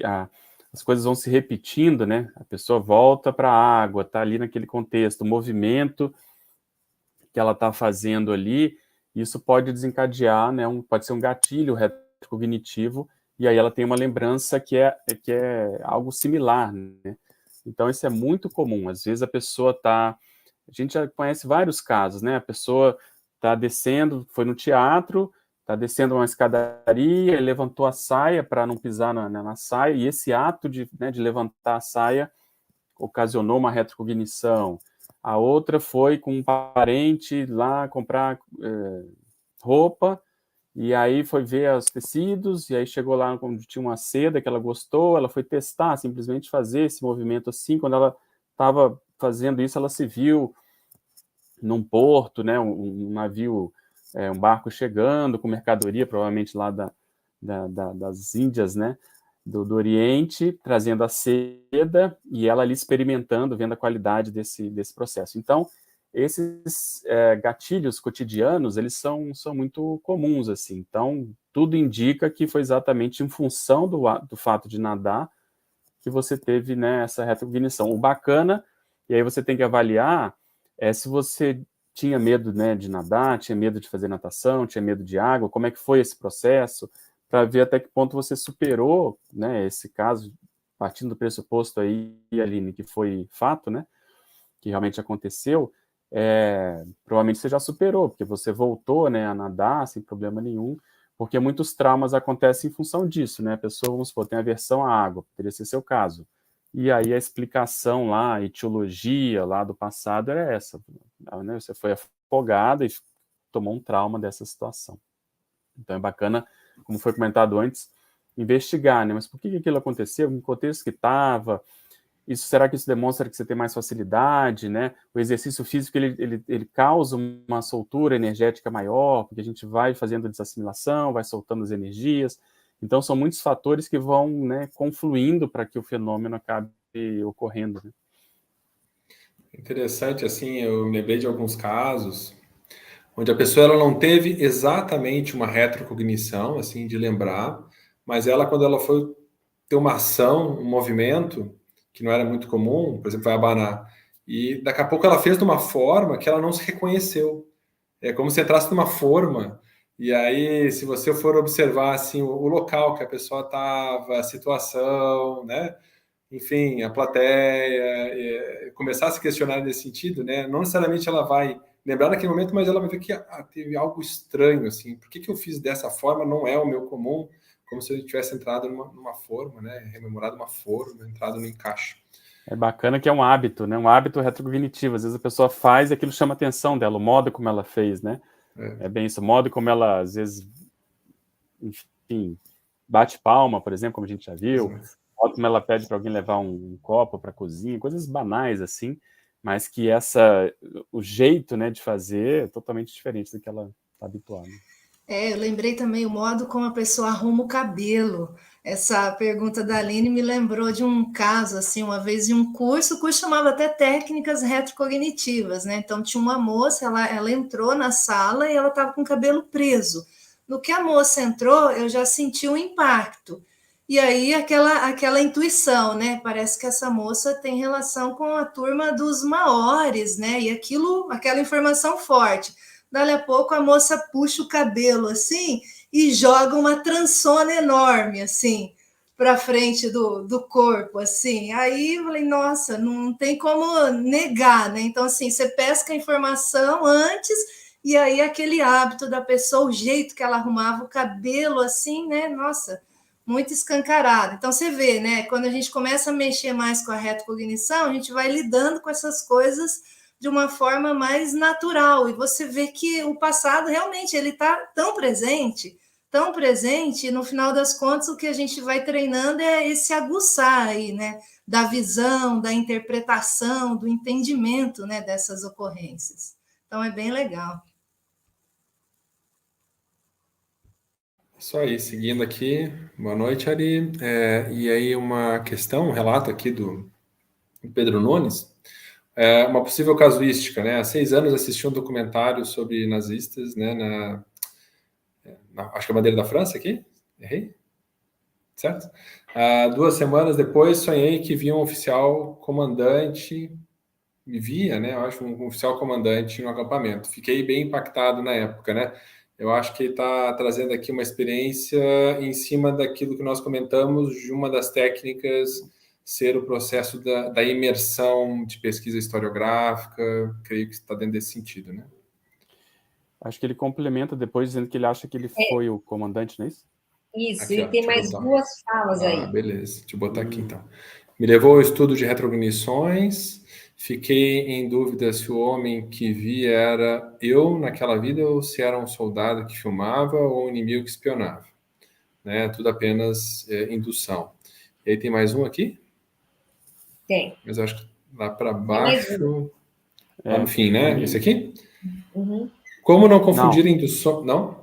as coisas vão se repetindo, né, a pessoa volta para a água, está ali naquele contexto, o movimento que ela está fazendo ali, isso pode desencadear, né, pode ser um gatilho retrocognitivo, e aí ela tem uma lembrança que é algo similar, né? Então isso é muito comum. Às vezes a gente já conhece vários casos, né? A pessoa está descendo, foi no teatro, está descendo uma escadaria, levantou a saia para não pisar na saia, e esse ato de levantar a saia ocasionou uma retrocognição. A outra foi com um parente lá comprar roupa, e aí foi ver os tecidos, e aí chegou lá onde tinha uma seda que ela gostou, ela foi testar, simplesmente fazer esse movimento assim. Quando ela estava fazendo isso, ela se viu num porto, né, um navio, um barco chegando com mercadoria, provavelmente lá das Índias, né, do Oriente, trazendo a seda, e ela ali experimentando, vendo a qualidade desse processo. Então, esses gatilhos cotidianos, eles são muito comuns, assim. Então, tudo indica que foi exatamente em função do fato de nadar que você teve, né, essa retrocognição. O bacana, e aí você tem que avaliar, se você tinha medo, né, de nadar, tinha medo de fazer natação, tinha medo de água, como é que foi esse processo, para ver até que ponto você superou, né, esse caso, partindo do pressuposto aí, Aline, que foi fato, né, que realmente aconteceu. Provavelmente você já superou, porque você voltou, né, a nadar sem problema nenhum, porque muitos traumas acontecem em função disso, né? A pessoa, vamos supor, tem aversão à água, poderia ser seu caso. E aí a explicação lá, a etiologia lá do passado era essa, né? Você foi afogada e tomou um trauma dessa situação. Então é bacana, como foi comentado antes, investigar, né? Mas por que aquilo aconteceu? Em que contexto que estava? Será que isso demonstra que você tem mais facilidade, né? O exercício físico, ele causa uma soltura energética maior, porque a gente vai fazendo desassimilação, vai soltando as energias. Então, são muitos fatores que vão, né, confluindo para que o fenômeno acabe ocorrendo, né?
Interessante, assim, eu me lembrei de alguns casos onde a pessoa ela não teve exatamente uma retrocognição, assim, de lembrar, mas ela, quando ela foi ter uma ação, um movimento, que não era muito comum, por exemplo, vai abanar, e daqui a pouco ela fez de uma forma que ela não se reconheceu. É como se entrasse numa forma, e aí, se você for observar, assim, o local que a pessoa estava, a situação, né? Enfim, a plateia, começar a se questionar nesse sentido, né? Não necessariamente ela vai lembrar naquele momento, mas ela vai ver que teve algo estranho, assim. Por que eu fiz dessa forma? Não é o meu comum, como se eu tivesse entrado numa forma, né? Rememorado uma forma, entrado no encaixe.
É bacana que é um hábito, né? Um hábito retrocognitivo. Às vezes a pessoa faz e aquilo chama a atenção dela, o modo como ela fez, né? É bem isso, o modo como ela, às vezes, enfim, bate palma, por exemplo, como a gente já viu, modo como ela pede para alguém levar um copo para a cozinha, coisas banais assim, mas que o jeito, né, de fazer é totalmente diferente do que ela está habituada.
Eu lembrei também o modo como a pessoa arruma o cabelo. Essa pergunta da Aline me lembrou de um caso, assim, uma vez em um curso, o curso chamava até técnicas retrocognitivas, né? Então tinha uma moça, ela entrou na sala e ela estava com o cabelo preso. No que a moça entrou, eu já senti um impacto. E aí aquela intuição, né? Parece que essa moça tem relação com a turma dos maores, né? E aquela informação forte. Dali a pouco a moça puxa o cabelo assim e joga uma trançona enorme assim para frente do corpo assim. Aí eu falei, nossa, não tem como negar, né? Então assim, você pesca a informação antes e aí aquele hábito da pessoa, o jeito que ela arrumava o cabelo assim, né? Nossa, muito escancarado. Então você vê, né? Quando a gente começa a mexer mais com a retrocognição, a gente vai lidando com essas coisas de uma forma mais natural, e você vê que o passado realmente ele está tão presente, e no final das contas o que a gente vai treinando é esse aguçar aí, né, da visão, da interpretação, do entendimento, né, dessas ocorrências. Então é bem legal.
Isso aí, seguindo aqui. Boa noite, Ari. E aí uma questão, um relato aqui do Pedro Nunes, uma possível casuística, né? Há 6 anos assisti um documentário sobre nazistas, né? Acho que é a bandeira da França aqui? Errei? Certo? 2 semanas depois, sonhei que vi um oficial comandante, me via, né? Eu acho um oficial comandante no acampamento. Fiquei bem impactado na época, né? Eu acho que ele está trazendo aqui uma experiência em cima daquilo que nós comentamos, de uma das técnicas ser o processo da imersão de pesquisa historiográfica. Creio que está dentro desse sentido, né?
Acho que ele complementa depois dizendo que ele acha que ele foi o comandante, não é isso?
Isso,
Aqui, ó,
ele tem
deixa eu
mais
botar.
2 falas aí.
Beleza, deixa eu botar aqui então. Me levou ao estudo de retrocognições. Fiquei em dúvida se o homem que vi era eu naquela vida ou se era um soldado que filmava ou um inimigo que espionava. Né? Tudo apenas indução. E aí tem mais um aqui?
Tem.
Mas eu acho que lá para
Tem mais um.
baixo, lá no fim, né? Esse aqui?
Uhum.
Como não confundir indução... Não?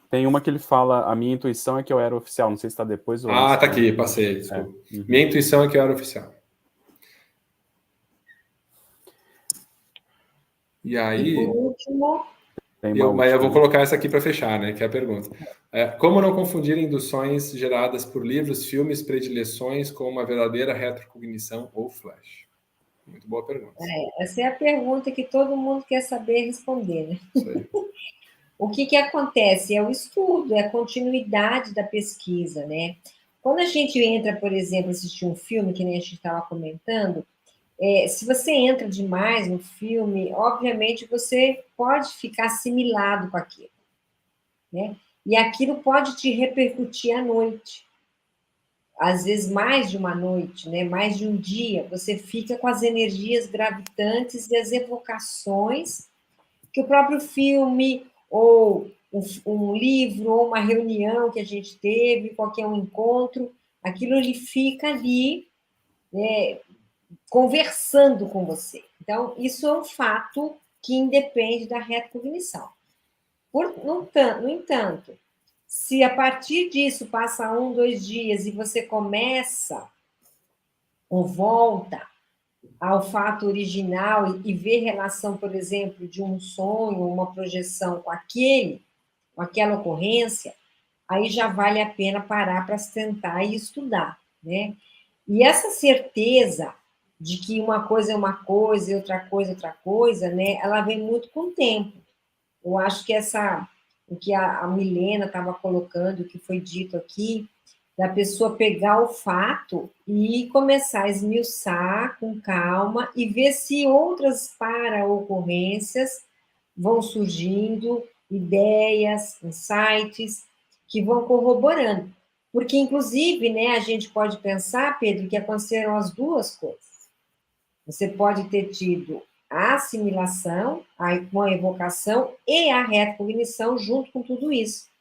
Tem uma que ele fala, a minha intuição é que eu era oficial, não sei se está depois ou antes.
Tá aqui, passei, desculpa.
Uhum.
Minha intuição é que eu era oficial. E aí...
E por último...
Mas eu vou colocar essa aqui para fechar, né? Que é a pergunta. Como não confundir induções geradas por livros, filmes, predileções com uma verdadeira retrocognição ou flash? Muito boa pergunta.
Essa é a pergunta que todo mundo quer saber responder, né?
Isso aí.
O que acontece? É o estudo, é a continuidade da pesquisa, né? Quando a gente entra, por exemplo, assistir um filme, que nem a gente estava comentando, se você entra demais no filme, obviamente você pode ficar assimilado com aquilo, né? E aquilo pode te repercutir à noite. Às vezes mais de uma noite, né? Mais de um dia, você fica com as energias gravitantes e as evocações que o próprio filme, ou um livro, ou uma reunião que a gente teve, qualquer um encontro, aquilo ele fica ali, né, conversando com você. Então, isso é um fato que independe da retrocognição. No entanto, se a partir disso passa 1, 2 dias e você começa ou volta ao fato original e ver relação, por exemplo, de um sonho, uma projeção com aquela ocorrência, aí já vale a pena parar para sentar e estudar, né? E essa certeza de que uma coisa é uma coisa e outra coisa, né? Ela vem muito com o tempo. Eu acho que o que a Milena estava colocando, o que foi dito aqui, da pessoa pegar o fato e começar a esmiuçar com calma e ver se outras para-ocorrências vão surgindo, ideias, insights, que vão corroborando. Porque, inclusive, né, a gente pode pensar, Pedro, que aconteceram as duas coisas. Você pode ter tido a assimilação, com a evocação e a retrocognição junto com tudo isso.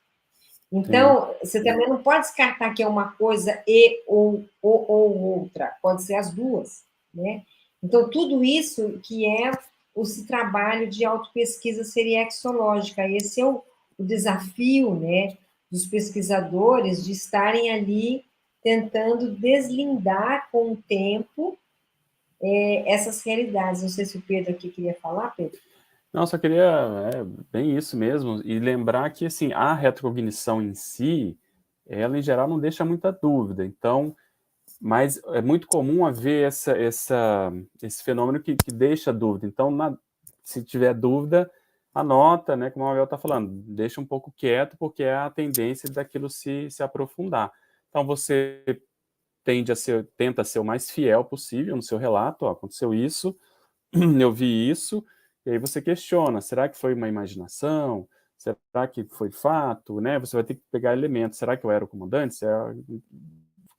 Então, você também não pode descartar que é uma coisa ou outra, pode ser as duas, né? Então, tudo isso que é esse trabalho de autopesquisa seriexológica, esse é o desafio, né, dos pesquisadores de estarem ali tentando deslindar com o tempo essas realidades. Não sei se o Pedro aqui queria falar, Pedro.
Não, só queria, bem isso mesmo, e lembrar que, assim, a retrocognição em si, ela, em geral, não deixa muita dúvida, então, mas é muito comum haver esse fenômeno que deixa dúvida, então, se tiver dúvida, anota, né, como a Mabel está falando, deixa um pouco quieto, porque é a tendência daquilo se aprofundar. Então, você tenta ser o mais fiel possível no seu relato, aconteceu isso, eu vi isso, e aí você questiona, será que foi uma imaginação? Será que foi fato? Né? Você vai ter que pegar elementos. Será que eu era o comandante?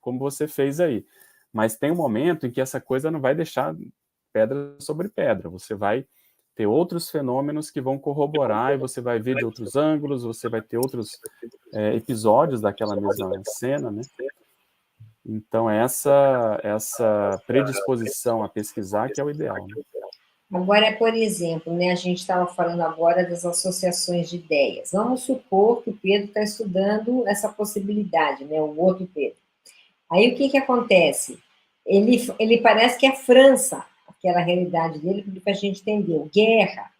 Como você fez aí. Mas tem um momento em que essa coisa não vai deixar pedra sobre pedra. Você vai ter outros fenômenos que vão corroborar e você vai ver de outros ângulos, você vai ter outros episódios daquela mesma cena, né? Então, essa predisposição a pesquisar que é o ideal, né?
Agora, por exemplo, né, a gente estava falando agora das associações de ideias. Vamos supor que o Pedro está estudando essa possibilidade, né, o outro Pedro. Aí, o que acontece? ele parece que é França, aquela realidade dele, porque a gente entendeu, guerra.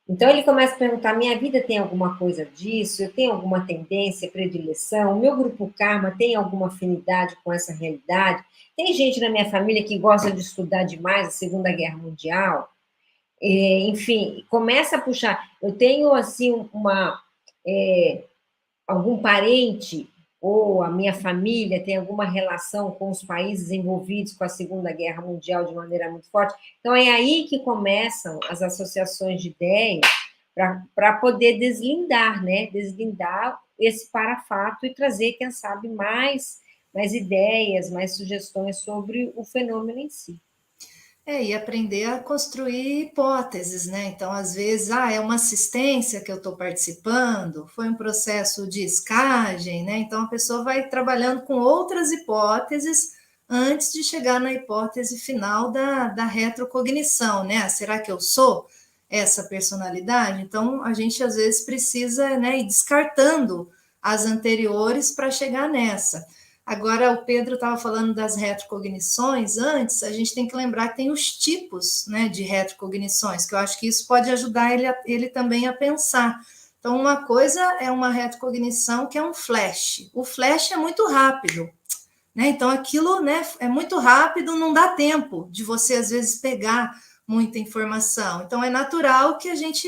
Então ele começa a perguntar: minha vida tem alguma coisa disso? Eu tenho alguma tendência, predileção? O meu grupo karma tem alguma afinidade com essa realidade? Tem gente na minha família que gosta de estudar demais a Segunda Guerra Mundial? Enfim, começa a puxar. Eu tenho assim algum parente ou a minha família tem alguma relação com os países envolvidos com a Segunda Guerra Mundial de maneira muito forte. Então, é aí que começam as associações de ideias para poder deslindar, né? Deslindar esse parafato e trazer, quem sabe, mais ideias, mais sugestões sobre o fenômeno em si.
E aprender a construir hipóteses, né? Então, às vezes, é uma assistência que eu estou participando, foi um processo de escagem, né? Então, a pessoa vai trabalhando com outras hipóteses antes de chegar na hipótese final da retrocognição, né? Será que eu sou essa personalidade? Então, a gente, às vezes, precisa, né, ir descartando as anteriores para chegar nessa. Agora, o Pedro estava falando das retrocognições. Antes, a gente tem que lembrar que tem os tipos, né, de retrocognições, que eu acho que isso pode ajudar ele também a pensar. Então, uma coisa é uma retrocognição que é um flash. O flash é muito rápido, né? Então, aquilo, né, é muito rápido, não dá tempo de você, às vezes, pegar muita informação. Então, é natural que a gente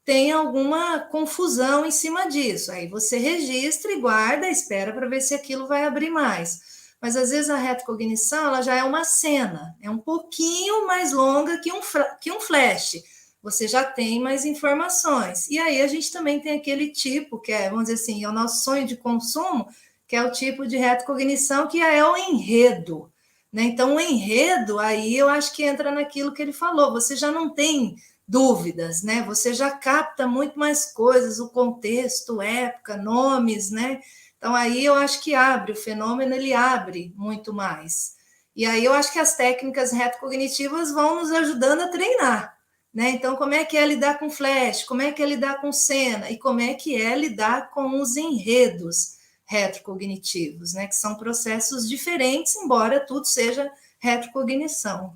tem alguma confusão em cima disso. Aí você registra e guarda, espera para ver se aquilo vai abrir mais. Mas às vezes a retrocognição ela já é uma cena, é um pouquinho mais longa que um flash. Você já tem mais informações. E aí a gente também tem aquele tipo, que é, vamos dizer assim, é o nosso sonho de consumo, que é o tipo de retrocognição que é o enredo. Né? Então, o enredo, aí eu acho que entra naquilo que ele falou. Você já não tem dúvidas, né? Você já capta muito mais coisas, o contexto, época, nomes, né? Então aí eu acho que abre o fenômeno, ele abre muito mais. E aí eu acho que as técnicas retrocognitivas vão nos ajudando a treinar, né? Então como é que é lidar com flash, como é que é lidar com cena e como é que é lidar com os enredos retrocognitivos, né? Que são processos diferentes, embora tudo seja retrocognição.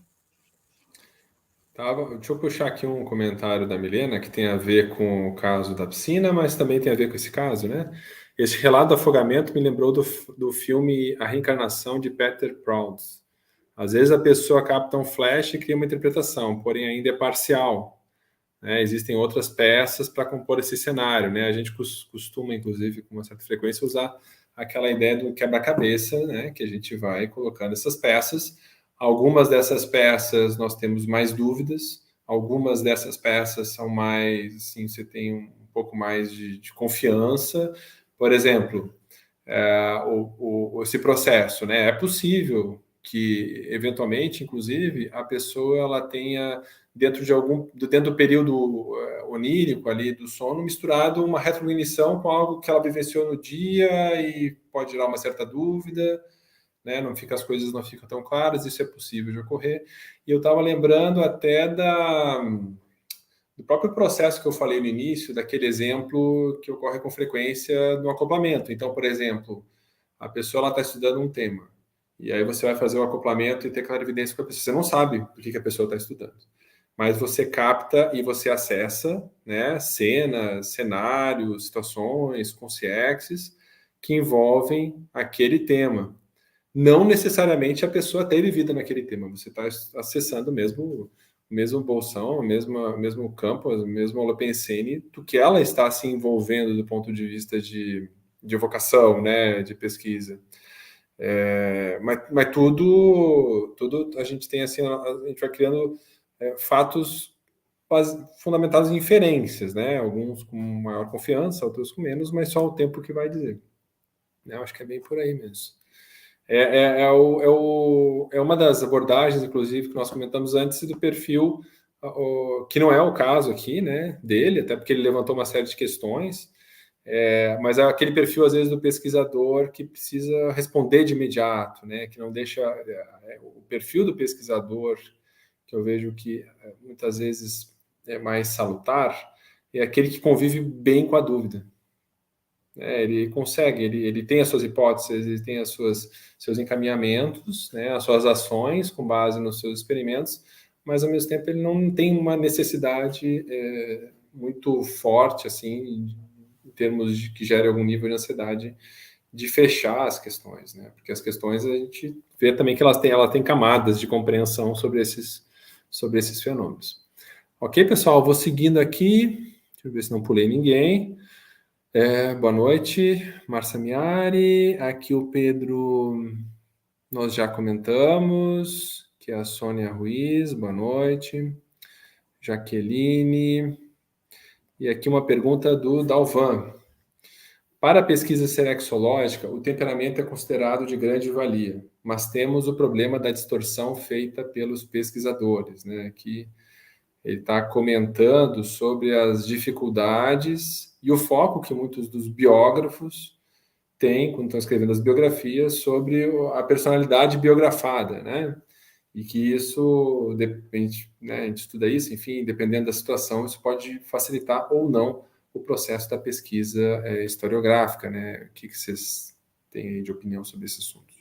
Deixa eu puxar aqui um comentário da Milena que tem a ver com o caso da piscina, mas também tem a ver com esse caso, né? Esse relato do afogamento me lembrou do filme A Reencarnação de Peter Prout. Às vezes a pessoa capta um flash e cria uma interpretação, porém ainda é parcial. Né? Existem outras peças para compor esse cenário, né? A gente costuma, inclusive, com uma certa frequência, usar aquela ideia do quebra-cabeça, né? Que a gente vai colocando essas peças. Algumas dessas peças nós temos mais dúvidas, algumas dessas peças são mais, assim, você tem um pouco mais de confiança. Por exemplo, esse processo, né? É possível que, eventualmente, inclusive, a pessoa ela tenha, dentro do período onírico ali do sono, misturado uma retrocognição com algo que ela vivenciou no dia e pode gerar uma certa dúvida. Né? As coisas não ficam tão claras, isso é possível de ocorrer. E eu estava lembrando até do próprio processo que eu falei no início, daquele exemplo que ocorre com frequência no acoplamento. Então, por exemplo, a pessoa está estudando um tema, e aí você vai fazer o acoplamento e ter clarividência com a pessoa. Você não sabe o que a pessoa está estudando, mas você capta e você acessa, né, cenas, cenários, situações, consciências que envolvem aquele tema. Não necessariamente a pessoa teve vida naquele tema, você está acessando o mesmo bolsão, o mesmo campo, o mesmo holopensene, do que ela está se envolvendo do ponto de vista de vocação, né, de pesquisa. Mas tudo a gente tem assim, a gente vai criando fatos fundamentados em inferências, né? Alguns com maior confiança, outros com menos, mas só o tempo que vai dizer. Eu acho que é bem por aí mesmo. É uma das abordagens, inclusive, que nós comentamos antes do perfil, que não é o caso aqui, né, dele, até porque ele levantou uma série de questões, mas é aquele perfil, às vezes, do pesquisador que precisa responder de imediato, né, que não deixa... o perfil do pesquisador, que eu vejo que muitas vezes é mais salutar, é aquele que convive bem com a dúvida. né? Ele consegue, ele tem as suas hipóteses, ele tem seus encaminhamentos, né? As suas ações com base nos seus experimentos, mas ao mesmo tempo ele não tem uma necessidade muito forte, assim, em termos de que gere algum nível de ansiedade de fechar as questões, né? Porque as questões a gente vê também que ela tem camadas de compreensão sobre esses fenômenos. Ok, pessoal, vou seguindo aqui. Deixa eu ver se não pulei ninguém. Boa noite, Márcia Miari. Aqui o Pedro, nós já comentamos. Que é a Sônia Ruiz, boa noite. Jaqueline. E aqui uma pergunta do Dalvan. Para a pesquisa serexológica, o temperamento é considerado de grande valia, mas temos o problema da distorção feita pelos pesquisadores, né? Que ele está comentando sobre as dificuldades e o foco que muitos dos biógrafos têm quando estão escrevendo as biografias sobre a personalidade biografada, né? E que isso depende, né? A gente estuda isso, enfim, dependendo da situação, isso pode facilitar ou não o processo da pesquisa historiográfica, né? O que vocês têm de opinião sobre esse assunto?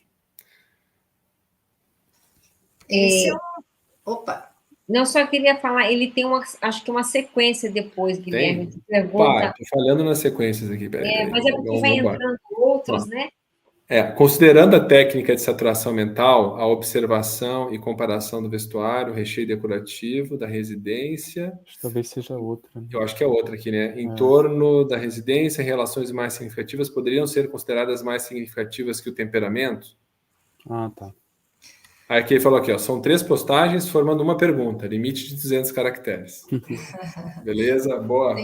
Opa!
Não, só queria falar, ele tem acho que uma sequência depois, Guilherme, de pergunta.
Estou falando nas sequências aqui, peraí.
Mas é porque vai entrando outros, né?
Considerando a técnica de saturação mental, a observação e comparação do vestuário, recheio decorativo, da residência...
Talvez seja outra. Né?
Eu acho que é outra aqui, né? Em torno da residência, relações mais significativas poderiam ser consideradas mais significativas que o temperamento?
Ah, tá.
Aqui ele falou aqui, ó, são 3 postagens formando uma pergunta, limite de 200 caracteres. Beleza? Boa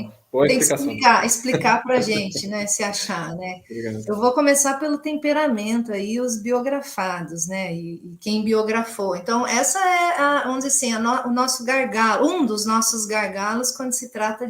explicação.
Tem que explicar para a gente, né, se achar, né?
Obrigado.
Eu vou começar pelo temperamento aí, os biografados, né, e quem biografou. Então, essa é, vamos dizer assim, o nosso gargalo, um dos nossos gargalos quando se trata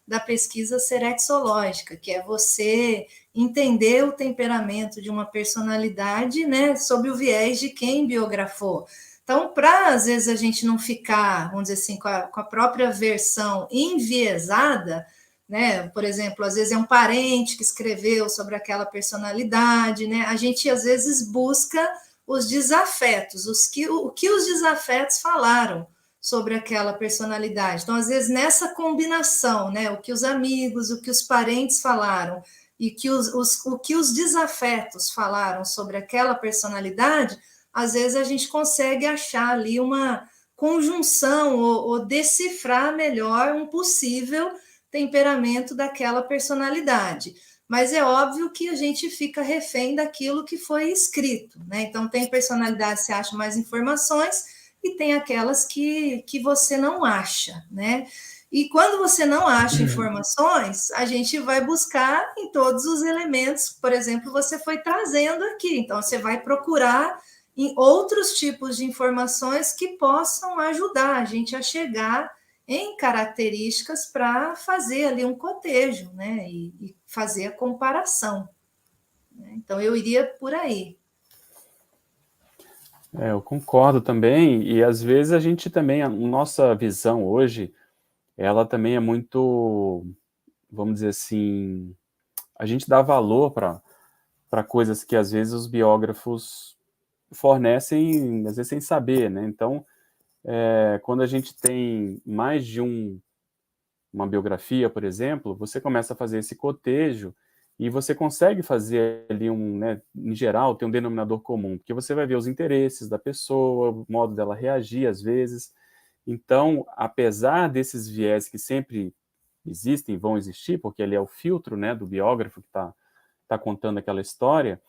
da pesquisa serexológica, que é você entender o temperamento de uma personalidade, né, sob o viés de quem biografou. Então, para às vezes a gente não ficar, vamos dizer assim, com a própria versão enviesada, né? Por exemplo, às vezes é um parente que escreveu sobre aquela personalidade, né? A gente às vezes busca os desafetos, o que os desafetos falaram sobre aquela personalidade. Então, às vezes, nessa combinação, né? O que os amigos, o que os parentes falaram e o que os desafetos falaram sobre aquela personalidade, às vezes a gente consegue achar ali uma conjunção ou decifrar melhor um possível temperamento daquela personalidade. Mas é óbvio que a gente fica refém daquilo que foi escrito, né? Então, tem personalidades que você acha mais informações e tem aquelas que você não acha, né? E quando você não acha informações, a gente vai buscar em todos os elementos, por exemplo, você foi trazendo aqui. Então, você vai procurar em outros tipos de informações que possam ajudar a gente a chegar em características para fazer ali um cotejo, né? E fazer a comparação. Então, eu iria por aí.
Eu concordo também, e às vezes a gente também, a nossa visão hoje, ela também é muito, vamos dizer assim, a gente dá valor para coisas que às vezes os biógrafos fornecem, às vezes sem saber, né? Então, quando a gente tem mais de uma biografia, por exemplo, você começa a fazer esse cotejo e você consegue fazer ali né, em geral, tem um denominador comum, porque você vai ver os interesses da pessoa, o modo dela reagir às vezes. Então, apesar desses viés que sempre existem e vão existir, porque ele é o filtro, né, do biógrafo que tá contando aquela história,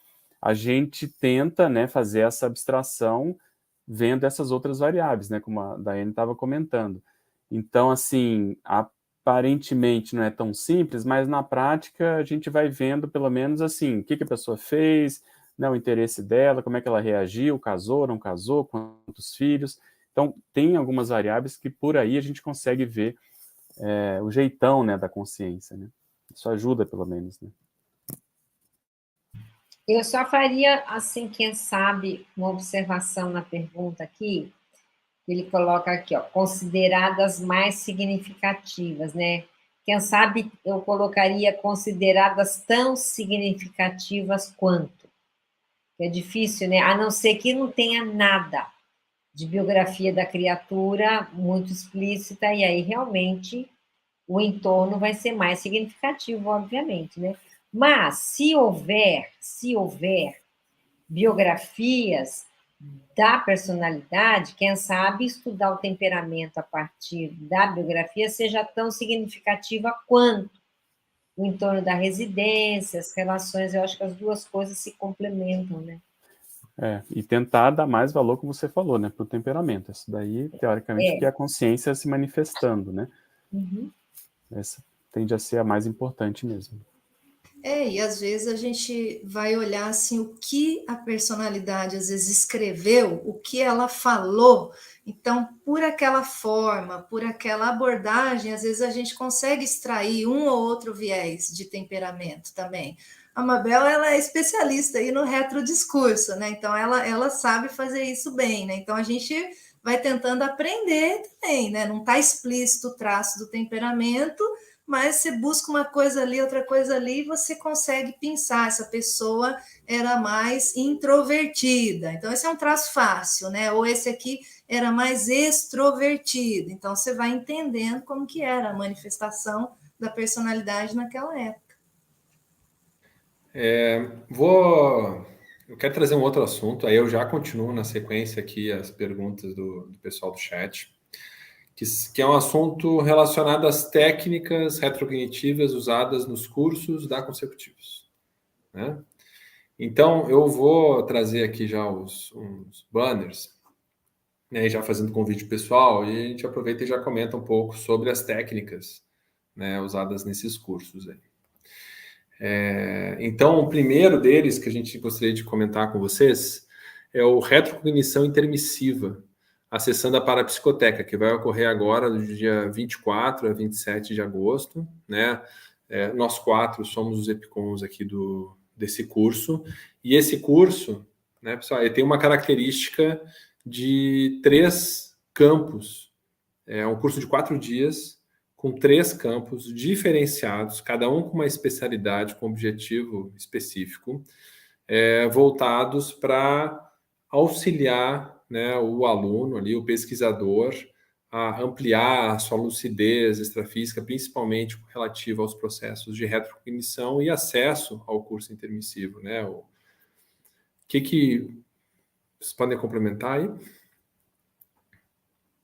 a gente tenta, né, fazer essa abstração vendo essas outras variáveis, né, como a Daiane estava comentando. Então, assim, aparentemente não é tão simples, mas na prática a gente vai vendo, pelo menos, assim, o que a pessoa fez, né, o interesse dela, como é que ela reagiu, casou, não casou, quantos filhos. Então, tem algumas variáveis que por aí a gente consegue ver o jeitão, né, da consciência, né? Isso ajuda, pelo menos, né?
Eu só faria, assim, quem sabe, uma observação na pergunta aqui, ele coloca aqui, ó, consideradas mais significativas, né? quem sabe eu colocaria consideradas tão significativas quanto. É difícil, né? A não ser que não tenha nada de biografia da criatura muito explícita, e aí realmente o entorno vai ser mais significativo, obviamente, né? Mas se houver biografias da personalidade, quem sabe estudar o temperamento a partir da biografia seja tão significativa quanto o entorno da residência, as relações. Eu acho que as duas coisas se complementam, né?
E tentar dar mais valor, como você falou, né, para o temperamento. Isso daí, teoricamente, que é a consciência se manifestando, né?
Uhum.
Essa tende a ser a mais importante mesmo.
E às vezes a gente vai olhar assim o que a personalidade às vezes escreveu, o que ela falou. Então, por aquela forma, por aquela abordagem, às vezes a gente consegue extrair um ou outro viés de temperamento também. A Mabel, ela é especialista aí no retrodiscurso, né? Então ela sabe fazer isso bem, né? Então a gente vai tentando aprender também, né? Não está explícito o traço do temperamento, mas você busca uma coisa ali, outra coisa ali, e você consegue pensar, essa pessoa era mais introvertida, então esse é um traço fácil, né? Ou esse aqui era mais extrovertido, então você vai entendendo como que era a manifestação da personalidade naquela época.
Eu quero trazer um outro assunto, aí eu já continuo na sequência aqui as perguntas do pessoal do chat. Que é um assunto relacionado às técnicas retrocognitivas usadas nos cursos da Consecutivos, né? Então, eu vou trazer aqui já uns banners, né, já fazendo convite pessoal, e a gente aproveita e já comenta um pouco sobre as técnicas, né, usadas nesses cursos aí. Então, o primeiro deles que a gente gostaria de comentar com vocês é o retrocognição intermissiva, acessando a parapsicoteca, que vai ocorrer agora do dia 24 a 27 de agosto, né? Nós 4 somos os EPICONs aqui desse curso, e esse curso, né, pessoal, ele tem uma característica de 3 campos. É um curso de 4 dias, com 3 campos diferenciados, cada um com uma especialidade, com objetivo específico, voltados para auxiliar, né, o aluno ali, o pesquisador, a ampliar a sua lucidez extrafísica, principalmente relativo aos processos de retrocognição e acesso ao curso intermissivo, né? O que vocês podem complementar aí?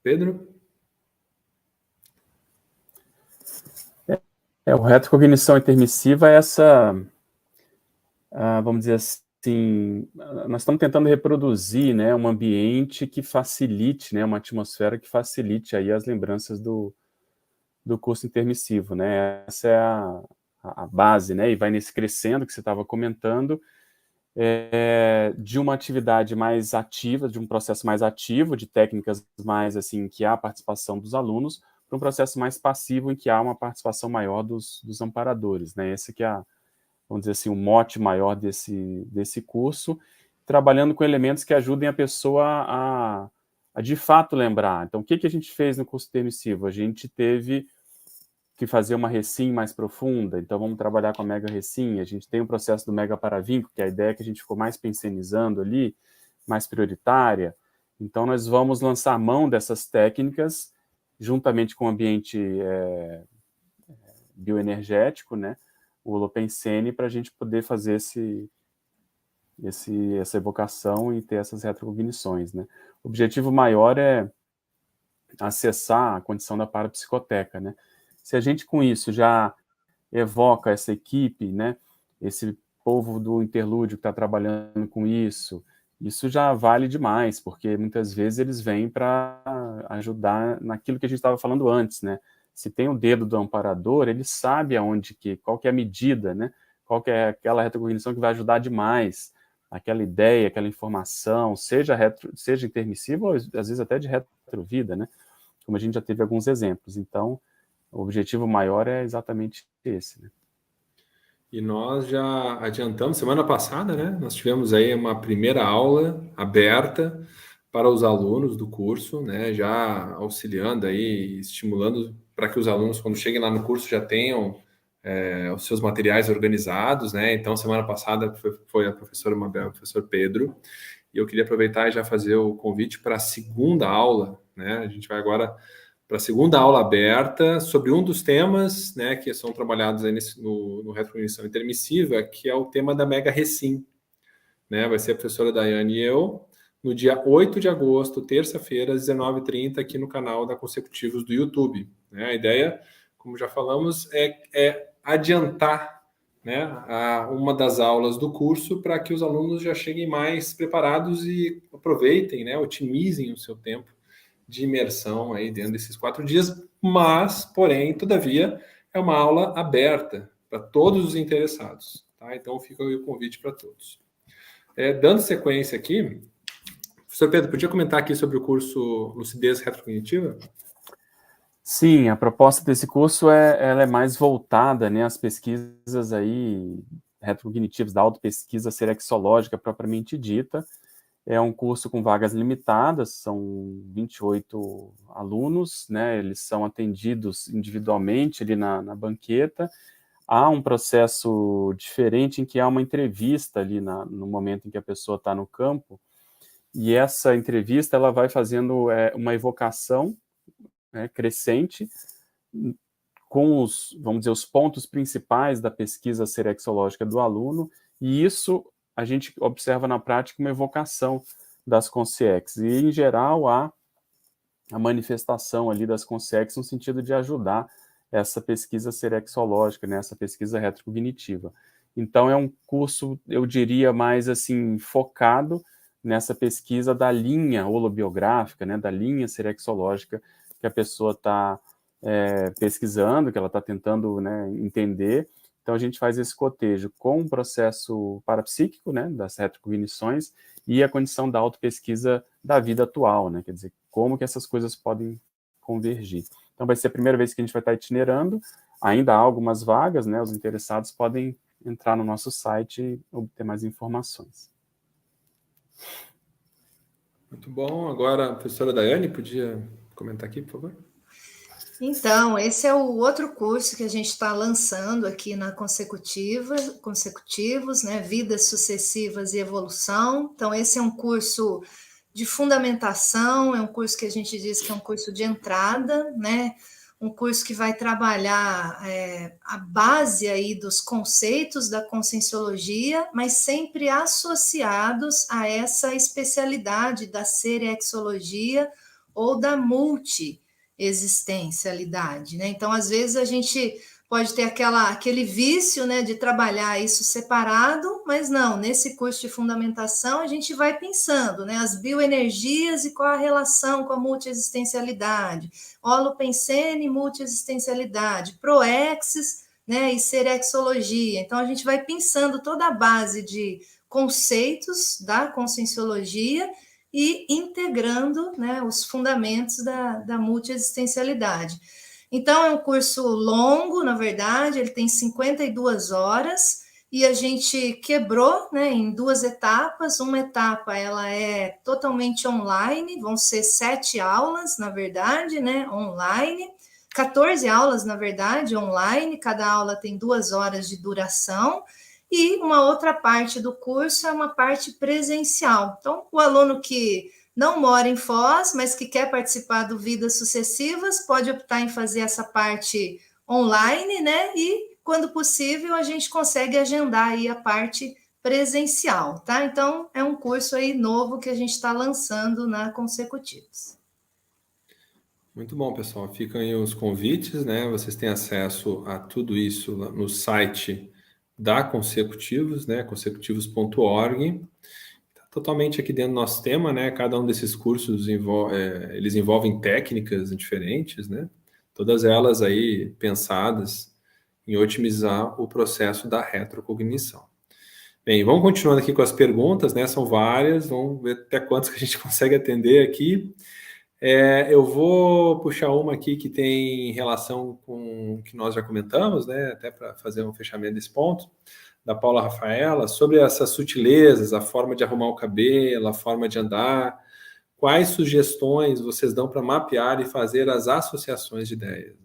Pedro?
O retrocognição intermissiva é essa, vamos dizer assim, nós estamos tentando reproduzir, né, um ambiente que facilite, né, uma atmosfera que facilite aí as lembranças do curso intermissivo, né? Essa é a base, né? E vai nesse crescendo que você estava comentando, de uma atividade mais ativa, de um processo mais ativo, de técnicas mais assim que há a participação dos alunos, para um processo mais passivo em que há uma participação maior dos amparadores, né? Esse que é, vamos dizer assim, o mote maior desse curso, trabalhando com elementos que ajudem a pessoa a de fato lembrar. Então, o que a gente fez no curso intermissivo? A gente teve que fazer uma recim mais profunda, então vamos trabalhar com a mega recim, a gente tem o processo do mega paravínculo, que é a ideia que a gente ficou mais pensionizando ali, mais prioritária. Então, nós vamos lançar mão dessas técnicas, juntamente com o ambiente bioenergético, né, o Holopensene, para a gente poder fazer essa evocação e ter essas retrocognições, né. O objetivo maior é acessar a condição da parapsicoteca, né. Se a gente com isso já evoca essa equipe, né, esse povo do interlúdio que está trabalhando com isso já vale demais, porque muitas vezes eles vêm para ajudar naquilo que a gente estava falando antes, né? Se tem o dedo do amparador, ele sabe qual que é a medida, né? Qual que é aquela retrocognição que vai ajudar demais, aquela ideia, aquela informação, seja intermissiva ou às vezes até de retrovida, né? Como a gente já teve alguns exemplos. Então, o objetivo maior é exatamente esse, né?
E nós já adiantamos, semana passada, né? Nós tivemos aí uma primeira aula aberta para os alunos do curso, né? Já auxiliando aí, estimulando para que os alunos, quando cheguem lá no curso, já tenham os seus materiais organizados, né? Então, semana passada foi a professora Mabel e o professor Pedro, e eu queria aproveitar e já fazer o convite para a segunda aula, né? A gente vai agora para a segunda aula aberta sobre um dos temas, né, que são trabalhados aí no retrocognição intermissiva, que é o tema da Mega Recim, né? Vai ser a professora Daiane e eu, no dia 8 de agosto, terça-feira, às 19h30, aqui no canal da Consecutivos do YouTube, né? A ideia, como já falamos, é adiantar, né, uma das aulas do curso para que os alunos já cheguem mais preparados e aproveitem, né, otimizem o seu tempo de imersão aí dentro desses 4 dias, mas, porém, todavia, é uma aula aberta para todos os interessados, tá? Então fica aí o convite para todos. Dando sequência aqui, professor Pedro, podia comentar aqui sobre o curso Lucidez Retrocognitiva?
Sim, a proposta desse curso ela é mais voltada, né, às pesquisas aí retrocognitivas, da autopesquisa serexológica propriamente dita. É um curso com vagas limitadas, são 28 alunos, né, eles são atendidos individualmente ali na banqueta. Há um processo diferente em que há uma entrevista ali no momento em que a pessoa está no campo, e essa entrevista ela vai fazendo uma evocação, né, crescente, com vamos dizer, os pontos principais da pesquisa serexológica do aluno, e isso a gente observa na prática uma evocação das consciex, e em geral há a manifestação ali das consciex no sentido de ajudar essa pesquisa serexológica, né, essa pesquisa retrocognitiva. Então é um curso, eu diria, mais assim, focado nessa pesquisa da linha holobiográfica, né, da linha serexológica que a pessoa está pesquisando, que ela está tentando, né, entender. Então a gente faz esse cotejo com o processo parapsíquico, né, das retrocognições, e a condição da autopesquisa da vida atual, né, quer dizer, como que essas coisas podem convergir. Então vai ser a primeira vez que a gente vai estar itinerando, ainda há algumas vagas, né, os interessados podem entrar no nosso site e obter mais informações.
Muito bom. Agora, a professora Daiane, podia comentar aqui, por favor?
Então, esse é o outro curso que a gente está lançando aqui na Consecutivos, né? Vidas Sucessivas e Evolução. Então, esse é um curso de fundamentação, é um curso que a gente diz que é um curso de entrada, né? Um curso que vai trabalhar a base aí dos conceitos da conscienciologia, mas sempre associados a essa especialidade da serexologia ou da multi-existencialidade, né? Então, às vezes, a gente pode ter aquele vício, né, de trabalhar isso separado, mas não, nesse curso de fundamentação a gente vai pensando, né, as bioenergias e qual a relação com a multiexistencialidade, holopensene, multiexistencialidade, proexis, né, e serexologia. Então a gente vai pensando toda a base de conceitos da conscienciologia e integrando, né, os fundamentos da multiexistencialidade. Então, é um curso longo, na verdade, ele tem 52 horas, e a gente quebrou, né, em 2 etapas. Uma etapa, ela é totalmente online, vão ser 7 aulas, na verdade, né, online, 14 aulas, na verdade, online, cada aula tem 2 horas de duração, e uma outra parte do curso é uma parte presencial. Então, o aluno que não mora em Foz, mas que quer participar do Vidas Sucessivas, pode optar em fazer essa parte online, né? E, quando possível, a gente consegue agendar aí a parte presencial, tá? Então, é um curso aí novo que a gente está lançando na Consecutivos.
Muito bom, pessoal. Ficam aí os convites, né? Vocês têm acesso a tudo isso no site da Consecutivos, né? consecutivos.org. Totalmente aqui dentro do nosso tema, né? Cada um desses cursos eles envolvem técnicas diferentes, né? Todas elas aí pensadas em otimizar o processo da retrocognição. Bem, vamos continuando aqui com as perguntas, né? São várias, vamos ver até quantas que a gente consegue atender aqui. Eu vou puxar uma aqui que tem relação com o que nós já comentamos, né? Até para fazer um fechamento desse ponto, da Paula Rafaela, sobre essas sutilezas, a forma de arrumar o cabelo, a forma de andar. Quais sugestões vocês dão para mapear e fazer as associações de ideias?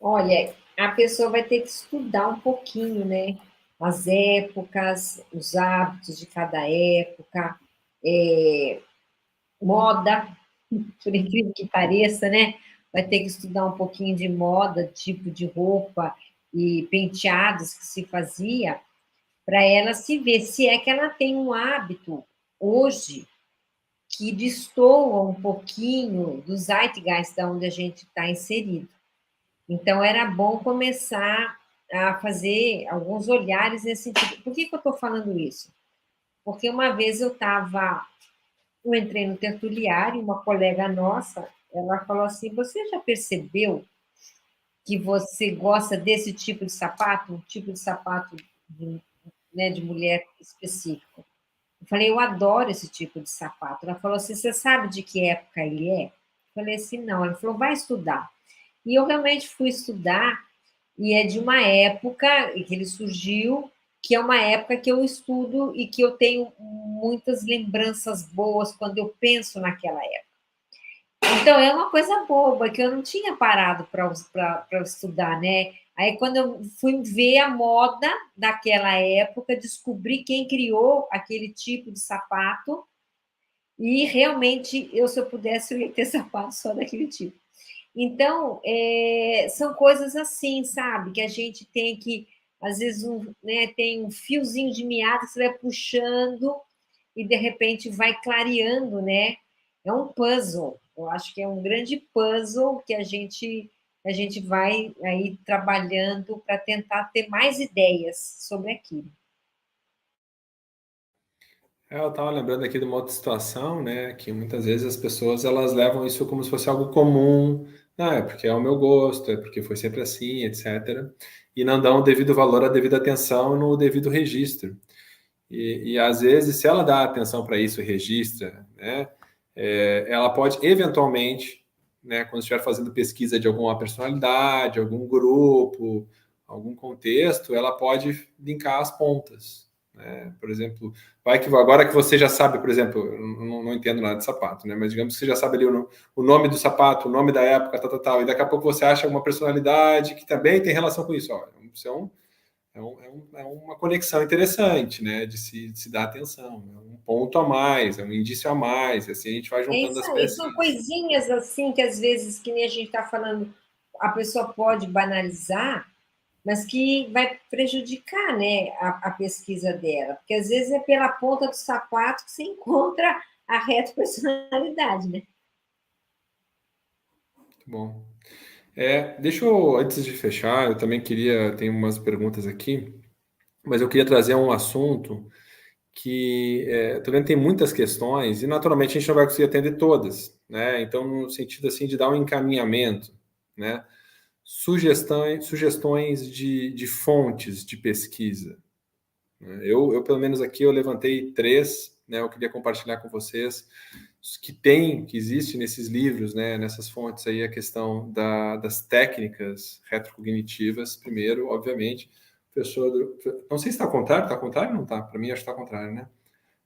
Olha, a pessoa vai ter que estudar um pouquinho, né? As épocas, os hábitos de cada época, moda, por incrível que pareça, né? Vai ter que estudar um pouquinho de moda, tipo de roupa e penteados que se fazia, para ela se ver se é que ela tem um hábito hoje que destoa um pouquinho do zeitgeist da onde a gente está inserido. Então, era bom começar a fazer alguns olhares nesse sentido. Por que eu estou falando isso? Porque uma vez eu entrei no tertuliário, uma colega nossa, ela falou assim: você já percebeu que você gosta desse tipo de sapato, um tipo de sapato de, né, de mulher específico? Eu falei: eu adoro esse tipo de sapato. Ela falou assim: você sabe de que época ele é? Eu falei assim: não. Ela falou: vai estudar. E eu realmente fui estudar, e é de uma época em que ele surgiu, que é uma época que eu estudo e que eu tenho muitas lembranças boas quando eu penso naquela época. Então, é uma coisa boba, que eu não tinha parado para estudar, né? Aí, quando eu fui ver a moda daquela época, descobri quem criou aquele tipo de sapato, e realmente, se eu pudesse, eu ia ter sapato só daquele tipo. Então, são coisas assim, sabe? Que a gente tem que, às vezes, né, tem um fiozinho de meada que você vai puxando e, de repente, vai clareando, né? É um puzzle. Eu acho que é um grande puzzle que a gente vai aí trabalhando para tentar ter mais ideias sobre aquilo.
Eu estava lembrando aqui de uma outra situação, né, que muitas vezes as pessoas elas levam isso como se fosse algo comum, é porque é o meu gosto, é porque foi sempre assim, etc. E não dão o devido valor, a devida atenção no devido registro. E às vezes, se ela dá atenção para isso e registra, né, ela pode eventualmente, né, quando estiver fazendo pesquisa de alguma personalidade, algum grupo, algum contexto, ela pode linkar as pontas. Né? Por exemplo, vai que agora que você já sabe, por exemplo, eu não entendo nada de sapato, né? Mas digamos que você já sabe ali o nome do sapato, o nome da época, tal, e daqui a pouco você acha uma personalidade que também tem relação com isso. Olha, isso é uma conexão interessante, né? De se dar atenção. É um ponto a mais, é um indício a mais. Assim a gente vai
É
juntando
isso
as
aí, são
pecinhas.
coisinhas assim que às vezes, que nem a gente está falando, a pessoa pode banalizar, mas que vai prejudicar, né, a pesquisa dela, porque às vezes é pela ponta do sapato que você encontra a reta personalidade, né?
Bom. Deixa eu, antes de fechar, eu também queria, tem umas perguntas aqui, mas eu queria trazer um assunto que também tem muitas questões e naturalmente a gente não vai conseguir atender todas, né? Então, no sentido assim de dar um encaminhamento, né? Sugestões de fontes de pesquisa. Né? Pelo menos aqui, eu levantei três, né? Eu queria compartilhar com vocês que existe nesses livros, né? Nessas fontes aí, a questão das técnicas retrocognitivas, primeiro, obviamente. Professor, não sei se está ao contrário, está ao contrário ou não está? Para mim, acho que está ao contrário, né?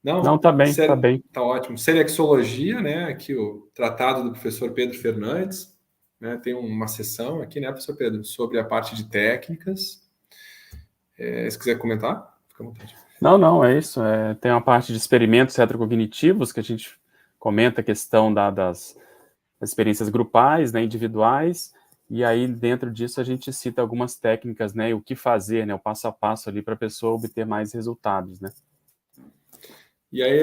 Não,
Não,
tá bem, tá bem.
tá ótimo. Selexologia, né? Aqui o tratado do professor Pedro Fernandes, né? Tem uma sessão aqui, né, professor Pedro, sobre a parte de técnicas. Se quiser comentar, fica à vontade.
Não, é isso. Tem uma parte de experimentos retrocognitivos que a gente comenta a questão das experiências grupais, né, individuais, e aí dentro disso a gente cita algumas técnicas, né, o que fazer, né, o passo a passo ali para a pessoa obter mais resultados, né.
E aí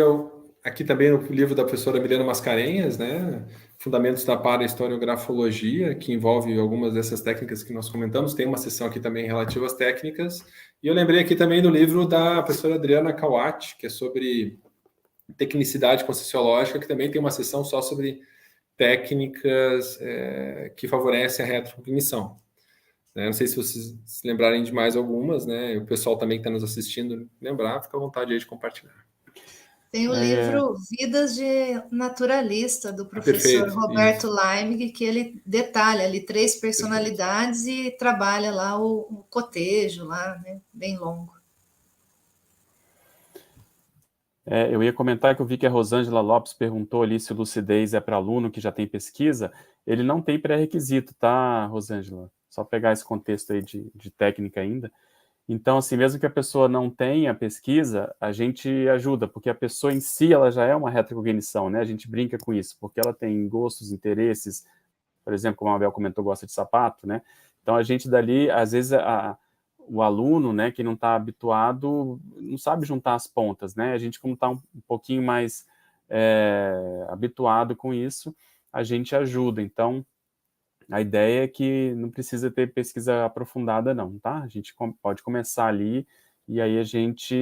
aqui também no livro da professora Milena Mascarenhas, né, Fundamentos da Parahistoriografologia, que envolve algumas dessas técnicas que nós comentamos, tem uma sessão aqui também relativa às técnicas, e eu lembrei aqui também do livro da professora Adriana Kawat, que é sobre tecnicidade conscienciológica, que também tem uma sessão só sobre técnicas que favorecem a retrocognição. Né? Não sei se vocês se lembrarem de mais algumas, né? O pessoal também que está nos assistindo lembrar, fica à vontade aí de compartilhar.
Tem o livro Vidas de Naturalista, do professor
Perfeito,
Roberto
isso.
Leimig, que ele detalha ali 3 personalidades
Perfeito.
e trabalha lá o cotejo, lá, né? Bem longo.
Eu ia comentar que eu vi que a Rosângela Lopes perguntou ali se lucidez é para aluno que já tem pesquisa. Ele não tem pré-requisito, tá, Rosângela? só pegar esse contexto aí de técnica ainda. Então, assim, mesmo que a pessoa não tenha pesquisa, a gente ajuda, porque a pessoa em si, ela já é uma retrocognição, né? A gente brinca com isso, porque ela tem gostos, interesses, por exemplo, como a Mabel comentou, gosta de sapato, né? Então, a gente dali, às vezes, o aluno, né, que não está habituado, não sabe juntar as pontas, né? A gente, como está um pouquinho mais habituado com isso, a gente ajuda. Então, a ideia é que não precisa ter pesquisa aprofundada, não, tá? A gente pode começar ali, e aí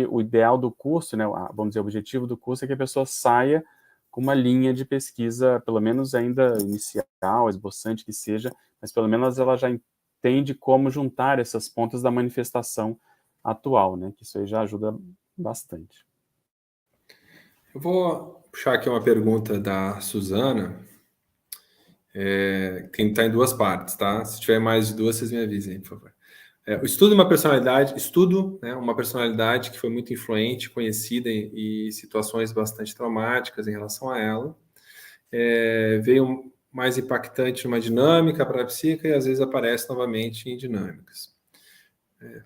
o ideal do curso, né, vamos dizer, o objetivo do curso é que a pessoa saia com uma linha de pesquisa, pelo menos ainda inicial, esboçante que seja, mas pelo menos ela já entende como juntar essas pontas da manifestação atual, né? Que isso aí já ajuda bastante.
Eu vou puxar aqui uma pergunta da Suzana, que está em duas partes, tá? Se tiver mais de duas, vocês me avisem, por favor. O estudo de uma personalidade, né, uma personalidade que foi muito influente, conhecida e situações bastante traumáticas em relação a ela, veio mais impactante numa dinâmica para a psique e às vezes aparece novamente em dinâmicas.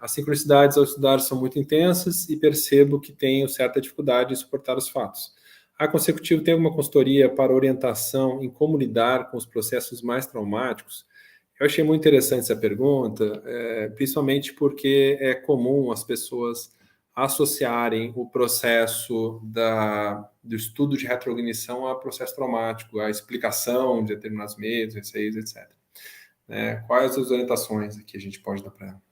As sincronicidades ao estudar são muito intensas e percebo que tenho certa dificuldade em suportar os fatos. A Consecutivo tem alguma consultoria para orientação em como lidar com os processos mais traumáticos? Eu achei muito interessante essa pergunta, principalmente porque é comum as pessoas associarem o processo do estudo de retrocognição ao processo traumático, à explicação de determinados medos, receios, etc. Quais as orientações que a gente pode dar para ela?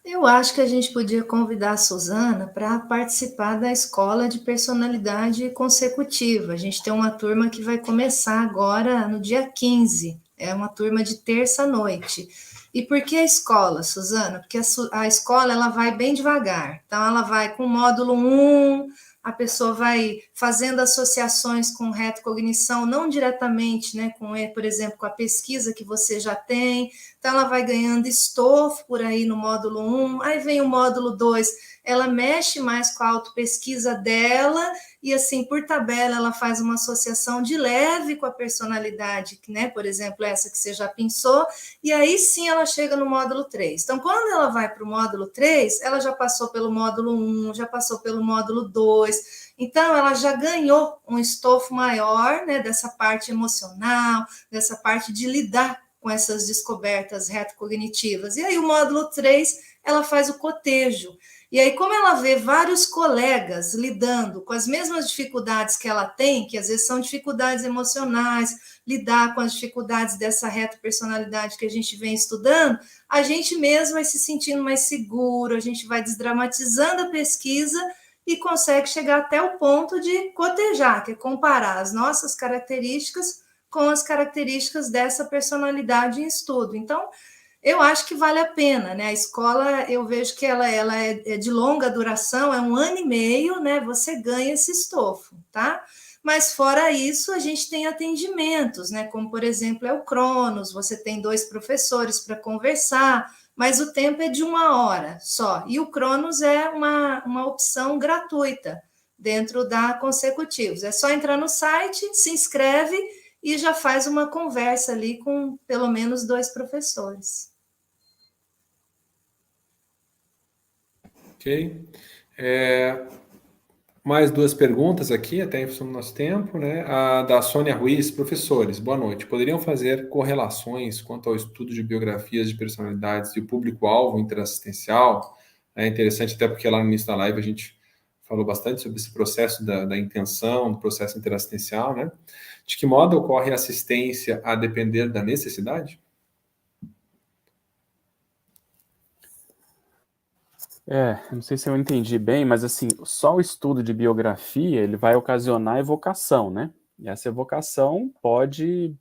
Eu acho que a gente podia convidar a Suzana para participar da escola de personalidade consecutiva. A gente tem uma turma que vai começar agora no dia 15. É uma turma de terça-noite. E por que a escola, Suzana? Porque a escola ela vai bem devagar. Então, ela vai com o módulo 1, a pessoa vai fazendo associações com retrocognição, não diretamente, né, por exemplo, com a pesquisa que você já tem. Então, ela vai ganhando estofo por aí no módulo 1, aí vem o módulo 2, ela mexe mais com a autopesquisa dela, e assim, por tabela, ela faz uma associação de leve com a personalidade, né? Por exemplo, essa que você já pensou, e aí sim ela chega no módulo 3. Então, quando ela vai para o módulo 3, ela já passou pelo módulo 1, já passou pelo módulo 2, então ela já ganhou um estofo maior, né, dessa parte emocional, dessa parte de lidar com essas descobertas retrocognitivas. E aí o módulo 3, ela faz o cotejo. E aí, como ela vê vários colegas lidando com as mesmas dificuldades que ela tem, que às vezes são dificuldades emocionais, lidar com as dificuldades dessa retropersonalidade que a gente vem estudando, a gente mesmo vai se sentindo mais seguro, a gente vai desdramatizando a pesquisa e consegue chegar até o ponto de cotejar, que é comparar as nossas características com as características dessa personalidade em estudo. Então, eu acho que vale a pena, né? A escola, eu vejo que ela é de longa duração, é 1 ano e meio, né? Você ganha esse estofo, tá? Mas fora isso, a gente tem atendimentos, né? Como, por exemplo, é o Cronos, você tem 2 professores para conversar, mas o tempo é de 1 hora só. E o Cronos é uma opção gratuita dentro da Consecutivos. É só entrar no site, se inscreve e já faz uma conversa ali com pelo menos 2 professores.
Ok. Mais 2 perguntas aqui, até em função do nosso tempo, né? A da Sônia Ruiz, professores, boa noite. Poderiam fazer correlações quanto ao estudo de biografias de personalidades e o público-alvo interassistencial? É interessante até porque lá no início da live a gente falou bastante sobre esse processo da intenção, do processo interassistencial, né? De que modo ocorre a assistência a depender da necessidade?
Não sei se eu entendi bem, mas assim, só o estudo de biografia, ele vai ocasionar evocação, né? E essa evocação pode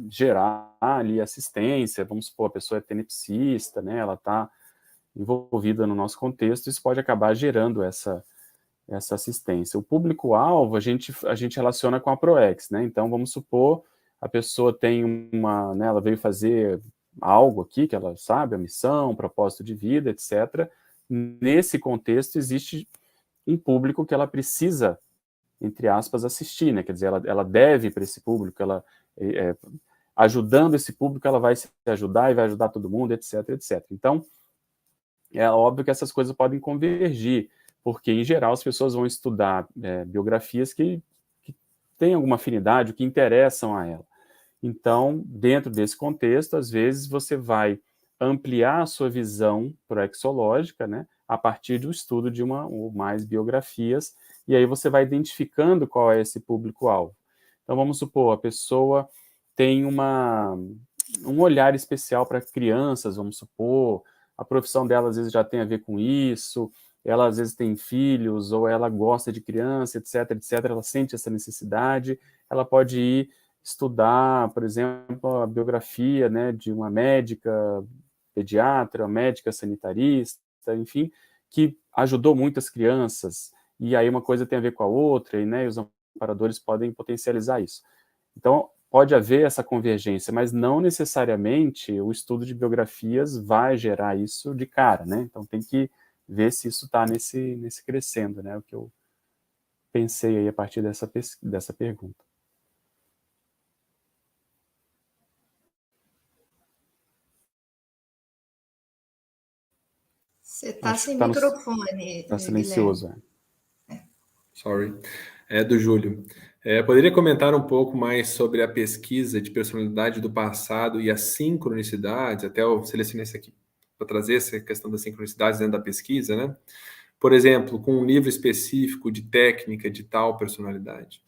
gerar ali assistência, vamos supor, a pessoa é tenepsista, né? Ela está envolvida no nosso contexto, isso pode acabar gerando essa assistência. O público-alvo a gente relaciona com a ProEx, né? Então, vamos supor, a pessoa tem né, ela veio fazer algo aqui, que ela sabe, a missão, o propósito de vida, etc. Nesse contexto, existe um público que ela precisa, entre aspas, assistir, né? Quer dizer, ela deve para esse público, ajudando esse público, ela vai se ajudar e vai ajudar todo mundo, etc, etc. Então, é óbvio que essas coisas podem convergir, porque, em geral, as pessoas vão estudar biografias que têm alguma afinidade, que interessam a ela. Então, dentro desse contexto, às vezes, você vai ampliar a sua visão proexológica, né, a partir do estudo de uma ou mais biografias, e aí você vai identificando qual é esse público-alvo. Então, vamos supor, a pessoa tem um olhar especial para crianças, vamos supor, a profissão dela às vezes já tem a ver com isso, ela às vezes tem filhos, ou ela gosta de criança, etc, etc, ela sente essa necessidade, ela pode ir estudar, por exemplo, a biografia, né, de uma médica pediatra, médica sanitarista, enfim, que ajudou muitas crianças, e aí uma coisa tem a ver com a outra, e, né, os amparadores podem potencializar isso. Então, pode haver essa convergência, mas não necessariamente o estudo de biografias vai gerar isso de cara, né? Então, tem que ver se isso está nesse crescendo, né? O que eu pensei aí a partir dessa pergunta.
Você está sem microfone,
Está silencioso.
Guilherme.
Sorry. É do Júlio. Poderia comentar um pouco mais sobre a pesquisa de personalidade do passado e as sincronicidades? Até eu selecionei isso aqui para trazer essa questão das sincronicidades dentro da pesquisa, né? Por exemplo, com um livro específico de técnica de tal personalidade.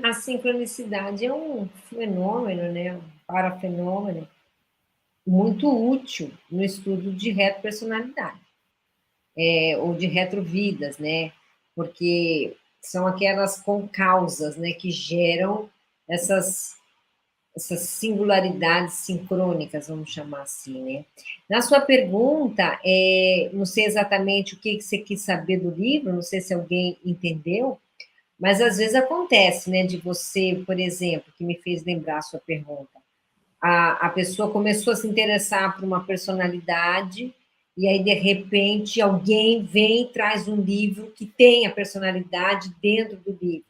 A sincronicidade é um fenômeno, né, um parafenômeno muito útil no estudo de retropersonalidade, ou de retrovidas, né, porque são aquelas concausas, né, que geram essas singularidades sincrônicas, vamos chamar assim, né. Na sua pergunta, não sei exatamente o que você quis saber do livro, não sei se alguém entendeu, mas às vezes acontece, né, de você, por exemplo, que me fez lembrar a sua pergunta, a pessoa começou a se interessar por uma personalidade, e aí, de repente, alguém vem e traz um livro que tem a personalidade dentro do livro,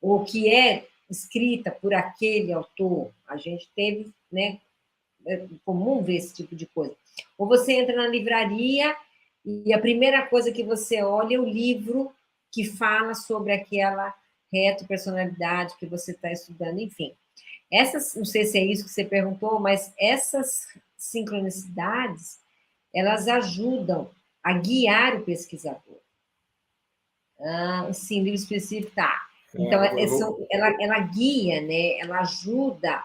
ou que é escrita por aquele autor. A gente teve, né, é comum ver esse tipo de coisa. Ou você entra na livraria e a primeira coisa que você olha é o livro que fala sobre aquela retropersonalidade que você está estudando, enfim. Não sei se é isso que você perguntou, mas essas sincronicidades, elas ajudam a guiar o pesquisador. Sim, livro específico, tá. Então, ela guia, né? Ela ajuda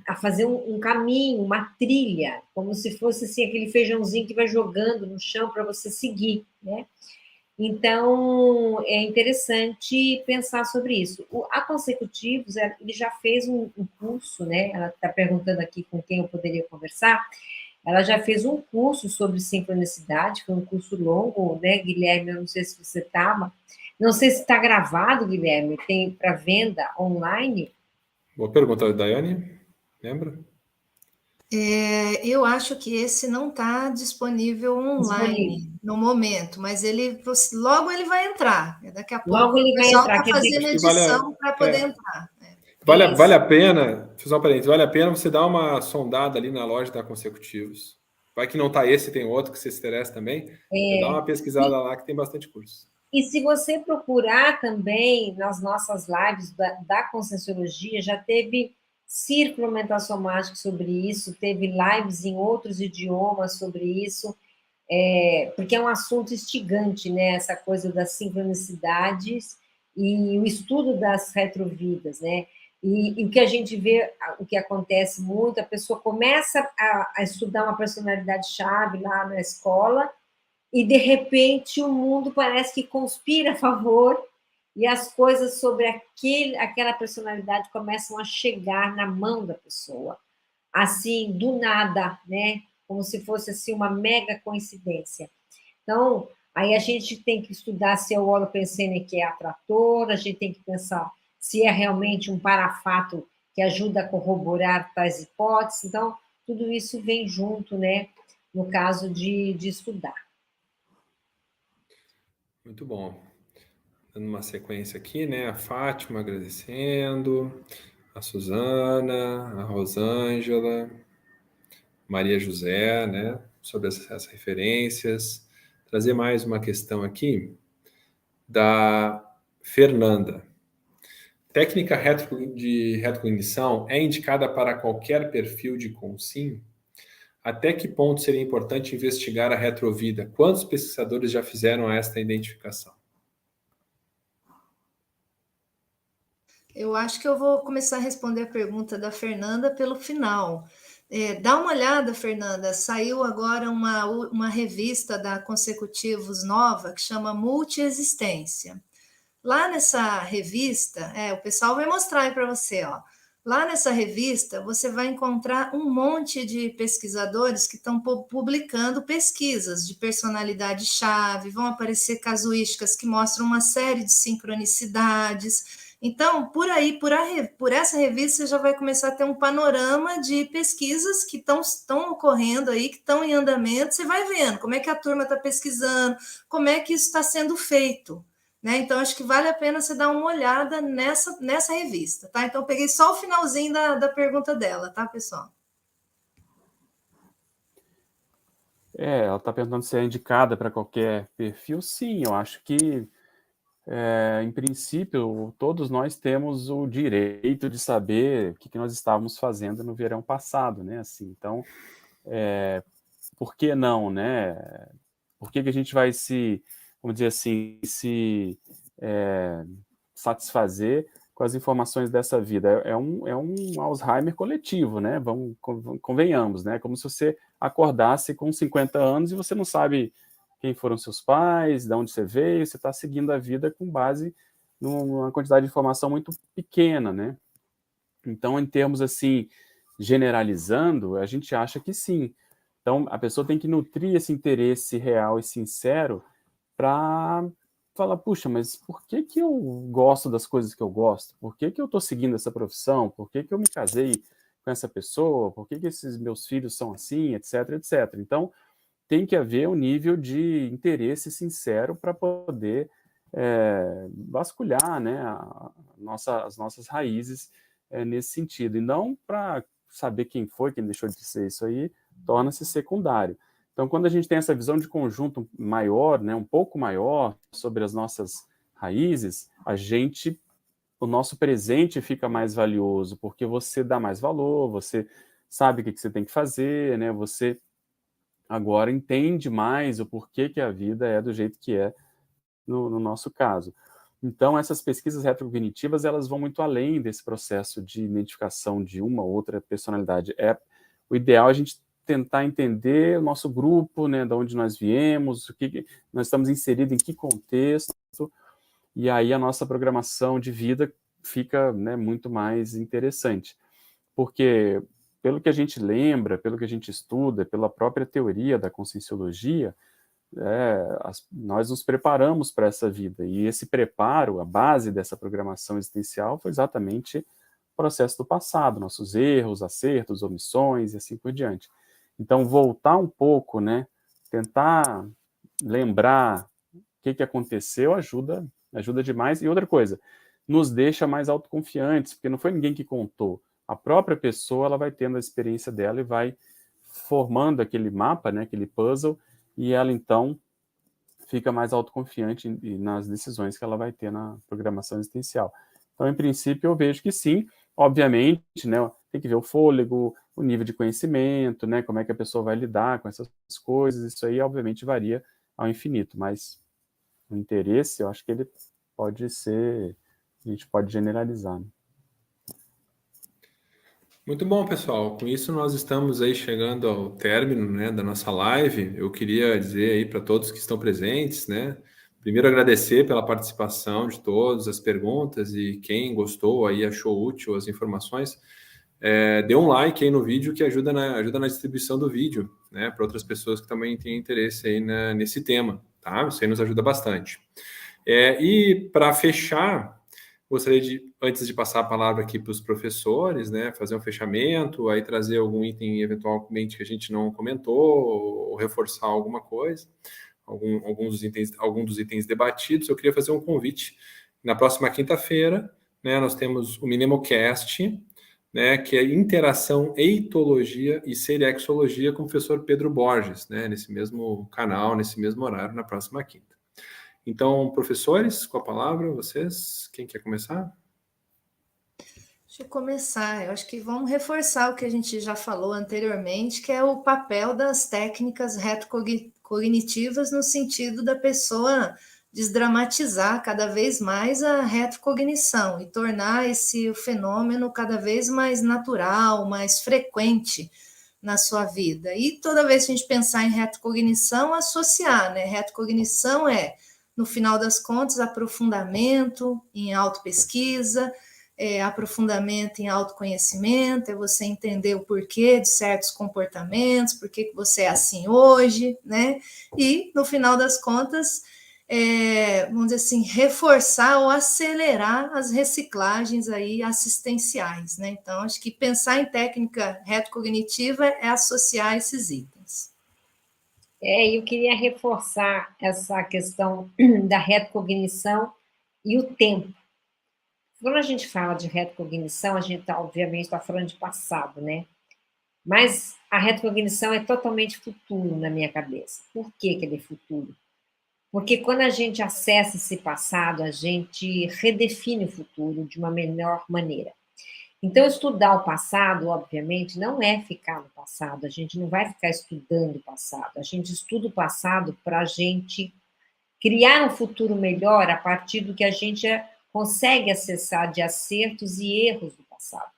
a fazer um caminho, uma trilha, como se fosse assim, aquele feijãozinho que vai jogando no chão para você seguir, né? Então, é interessante pensar sobre isso. A Consecutivos, ele já fez um curso, né? Ela está perguntando aqui com quem eu poderia conversar. Ela já fez um curso sobre sincronicidade, foi um curso longo, né, Guilherme? Eu não sei se você estava. Não sei se está gravado, Guilherme, tem para venda online?
Boa pergunta, Daiane. Lembra?
Eu acho que esse não está disponível online no momento, mas logo ele vai entrar. Daqui a pouco
Logo ele
o
vai
pessoal
entrar.
está fazendo edição para poder entrar.
Vale a pena, fiz um parênteses, vale a pena você dar uma sondada ali na loja da Consecutivos. Vai que não está esse, tem outro que você se interessa também. Dá uma pesquisada lá que tem bastante curso.
E se você procurar também nas nossas lives da Conscienciologia, já teve círculo mental-somático sobre isso, teve lives em outros idiomas sobre isso, porque é um assunto instigante, né? Essa coisa das sincronicidades e o estudo das retrovidas, né? E o que a gente vê, o que acontece muito, a pessoa começa a estudar uma personalidade-chave lá na escola, e, de repente, o mundo parece que conspira a favor e as coisas sobre aquela personalidade começam a chegar na mão da pessoa, assim, do nada, né? Como se fosse assim, uma mega coincidência. Então, aí a gente tem que estudar se é o holopensene que é atrator, a gente tem que pensar se é realmente um parafato que ajuda a corroborar tais hipóteses. Então, tudo isso vem junto, né? No caso de estudar.
Muito bom. dando uma sequência aqui, né? A Fátima agradecendo, a Suzana, a Rosângela, Maria José, né? Sobre essas referências. Trazer mais uma questão aqui da Fernanda. Técnica de retrocognição é indicada para qualquer perfil de consim? Até que ponto seria importante investigar a retrovida? Quantos pesquisadores já fizeram esta identificação?
Eu acho que eu vou começar a responder a pergunta da Fernanda pelo final. Dá uma olhada, Fernanda, saiu agora uma revista da Consecutivos nova que chama Multiexistência. Lá nessa revista, o pessoal vai mostrar aí para você, ó. Lá nessa revista, você vai encontrar um monte de pesquisadores que estão publicando pesquisas de personalidade-chave, vão aparecer casuísticas que mostram uma série de sincronicidades. Então, por aí, por essa revista, você já vai começar a ter um panorama de pesquisas que estão ocorrendo aí, que estão em andamento. Você vai vendo como é que a turma está pesquisando, como é que isso está sendo feito. Né? Então, acho que vale a pena você dar uma olhada nessa revista, tá? Então, peguei só o finalzinho da pergunta dela, tá, pessoal?
Ela está perguntando se é indicada para qualquer perfil. Sim, eu acho que, em princípio, todos nós temos o direito de saber o que nós estávamos fazendo no verão passado, né? Assim, então, por que não, né? Por que a gente vai vamos dizer assim, satisfazer com as informações dessa vida? É um Alzheimer coletivo, né? Convenhamos, né? Como se você acordasse com 50 anos e você não sabe quem foram seus pais, de onde você veio, você está seguindo a vida com base numa quantidade de informação muito pequena, né? Então, em termos assim, generalizando, a gente acha que sim. Então, a pessoa tem que nutrir esse interesse real e sincero para falar, puxa, mas por que eu gosto das coisas que eu gosto? Por que eu estou seguindo essa profissão? Por que eu me casei com essa pessoa? Por que esses meus filhos são assim, etc, etc. Então, tem que haver um nível de interesse sincero para poder vasculhar, né, as nossas raízes nesse sentido. E não para saber quem foi, quem deixou de ser. Isso aí torna-se secundário. Então, quando a gente tem essa visão de conjunto maior, né, um pouco maior, sobre as nossas raízes, o nosso presente fica mais valioso, porque você dá mais valor, você sabe o que você tem que fazer, né, você agora entende mais o porquê que a vida é do jeito que é no nosso caso. Então, essas pesquisas retrocognitivas, elas vão muito além desse processo de identificação de uma ou outra personalidade. O ideal é a gente tentar entender o nosso grupo, né, de onde nós viemos, o que nós estamos inseridos, em que contexto, e aí a nossa programação de vida fica, né, muito mais interessante. Porque, pelo que a gente lembra, pelo que a gente estuda, pela própria teoria da conscienciologia, nós nos preparamos para essa vida, e esse preparo, a base dessa programação existencial foi exatamente o processo do passado, nossos erros, acertos, omissões e assim por diante. Então, voltar um pouco, né, tentar lembrar o que aconteceu ajuda demais. E outra coisa, nos deixa mais autoconfiantes, porque não foi ninguém que contou. A própria pessoa, ela vai tendo a experiência dela e vai formando aquele mapa, né, aquele puzzle, e ela, então, fica mais autoconfiante nas decisões que ela vai ter na programação existencial. Então, em princípio, eu vejo que sim. Obviamente, né, tem que ver o fôlego, o nível de conhecimento, né, como é que a pessoa vai lidar com essas coisas. Isso aí, obviamente, varia ao infinito, mas o interesse, eu acho que ele pode ser, a gente pode generalizar, né?
Muito bom, pessoal. Com isso, nós estamos aí chegando ao término, né, da nossa live. Eu queria dizer aí para todos que estão presentes, né, primeiro agradecer pela participação de todos, as perguntas, e quem gostou aí, achou útil as informações, dê um like aí no vídeo, que ajuda na distribuição do vídeo, né, para outras pessoas que também têm interesse aí nesse tema, tá? Isso aí nos ajuda bastante. E para fechar, gostaria de, antes de passar a palavra aqui para os professores, né, fazer um fechamento, aí trazer algum item eventualmente que a gente não comentou, ou reforçar alguma coisa. alguns dos itens debatidos, eu queria fazer um convite. Na próxima quinta-feira, né, nós temos o Mnemocast, né, que é Interação, Eitologia e Serexologia com o professor Pedro Borges, né, nesse mesmo canal, nesse mesmo horário, na próxima quinta. Então, professores, com a palavra, vocês, quem quer começar?
Deixa eu começar. Eu acho que vamos reforçar o que a gente já falou anteriormente, que é o papel das técnicas retrocognitivas no sentido da pessoa desdramatizar cada vez mais a retrocognição e tornar esse fenômeno cada vez mais natural, mais frequente na sua vida. E toda vez que a gente pensar em retrocognição, associar, né? Retrocognição é, no final das contas, aprofundamento em autopesquisa, aprofundamento em autoconhecimento, é você entender o porquê de certos comportamentos, por que você é assim hoje, né? E, no final das contas, vamos dizer assim, reforçar ou acelerar as reciclagens aí assistenciais, né? Então, acho que pensar em técnica retrocognitiva é associar esses itens.
Eu queria reforçar essa questão da retrocognição e o tempo. Quando a gente fala de retrocognição, a gente, obviamente, está falando de passado, né? Mas a retrocognição é totalmente futuro na minha cabeça. Por que ele é futuro? Porque quando a gente acessa esse passado, a gente redefine o futuro de uma melhor maneira. Então, estudar o passado, obviamente, não é ficar no passado. A gente não vai ficar estudando o passado. A gente estuda o passado para a gente criar um futuro melhor a partir do que a gente consegue acessar de acertos e erros do passado.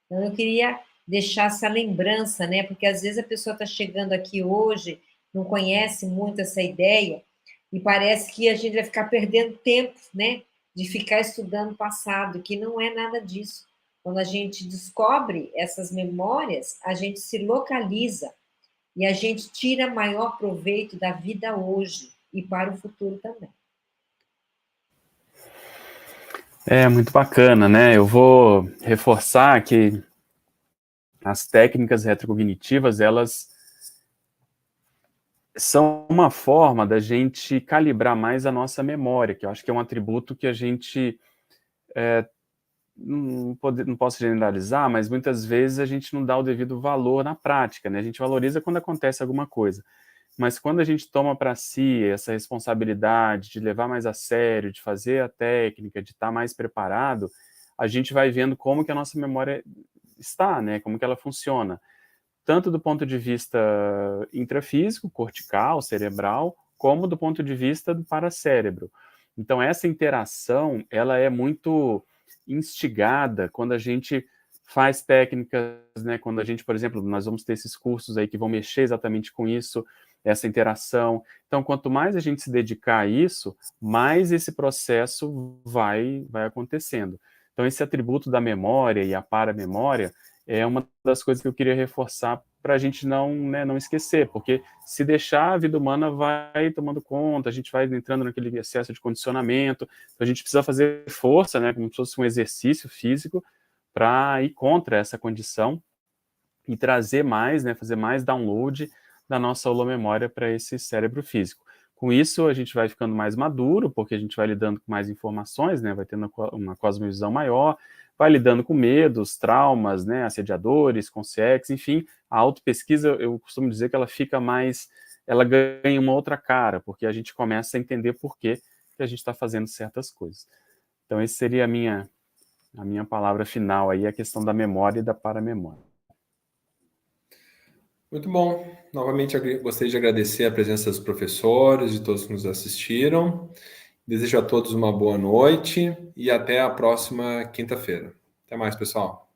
Então, eu queria deixar essa lembrança, né? Porque às vezes a pessoa está chegando aqui hoje, não conhece muito essa ideia, e parece que a gente vai ficar perdendo tempo, né? De ficar estudando o passado, que não é nada disso. Quando a gente descobre essas memórias, a gente se localiza e a gente tira maior proveito da vida hoje e para o futuro também.
Muito bacana, né? Eu vou reforçar que as técnicas retrocognitivas, elas são uma forma da gente calibrar mais a nossa memória, que eu acho que é um atributo que a gente não posso generalizar, mas muitas vezes a gente não dá o devido valor na prática, né? A gente valoriza quando acontece alguma coisa. Mas quando a gente toma para si essa responsabilidade de levar mais a sério, de fazer a técnica, de estar mais preparado, a gente vai vendo como que a nossa memória está, né? Como que ela funciona. Tanto do ponto de vista intrafísico, cortical, cerebral, como do ponto de vista do paracérebro. Então, essa interação, ela é muito instigada quando a gente faz técnicas, né? Quando a gente, por exemplo, nós vamos ter esses cursos aí que vão mexer exatamente com isso, essa interação. Então, quanto mais a gente se dedicar a isso, mais esse processo vai acontecendo. Então, esse atributo da memória e a paramemória é uma das coisas que eu queria reforçar para a gente não esquecer, porque se deixar, a vida humana vai tomando conta, a gente vai entrando naquele excesso de condicionamento, então a gente precisa fazer força, né, como se fosse um exercício físico, para ir contra essa condição e trazer mais, né, fazer mais download da nossa holomemória para esse cérebro físico. Com isso, a gente vai ficando mais maduro, porque a gente vai lidando com mais informações, né, vai tendo uma cosmovisão maior, vai lidando com medos, traumas, né, assediadores, consciência, enfim, a autopesquisa, eu costumo dizer que ela fica mais, ela ganha uma outra cara, porque a gente começa a entender por que a gente está fazendo certas coisas. Então, essa seria a minha palavra final aí, a questão da memória e da paramemória.
Muito bom. Novamente, eu gostaria de agradecer a presença dos professores, de todos que nos assistiram. Desejo a todos uma boa noite e até a próxima quinta-feira. Até mais, pessoal.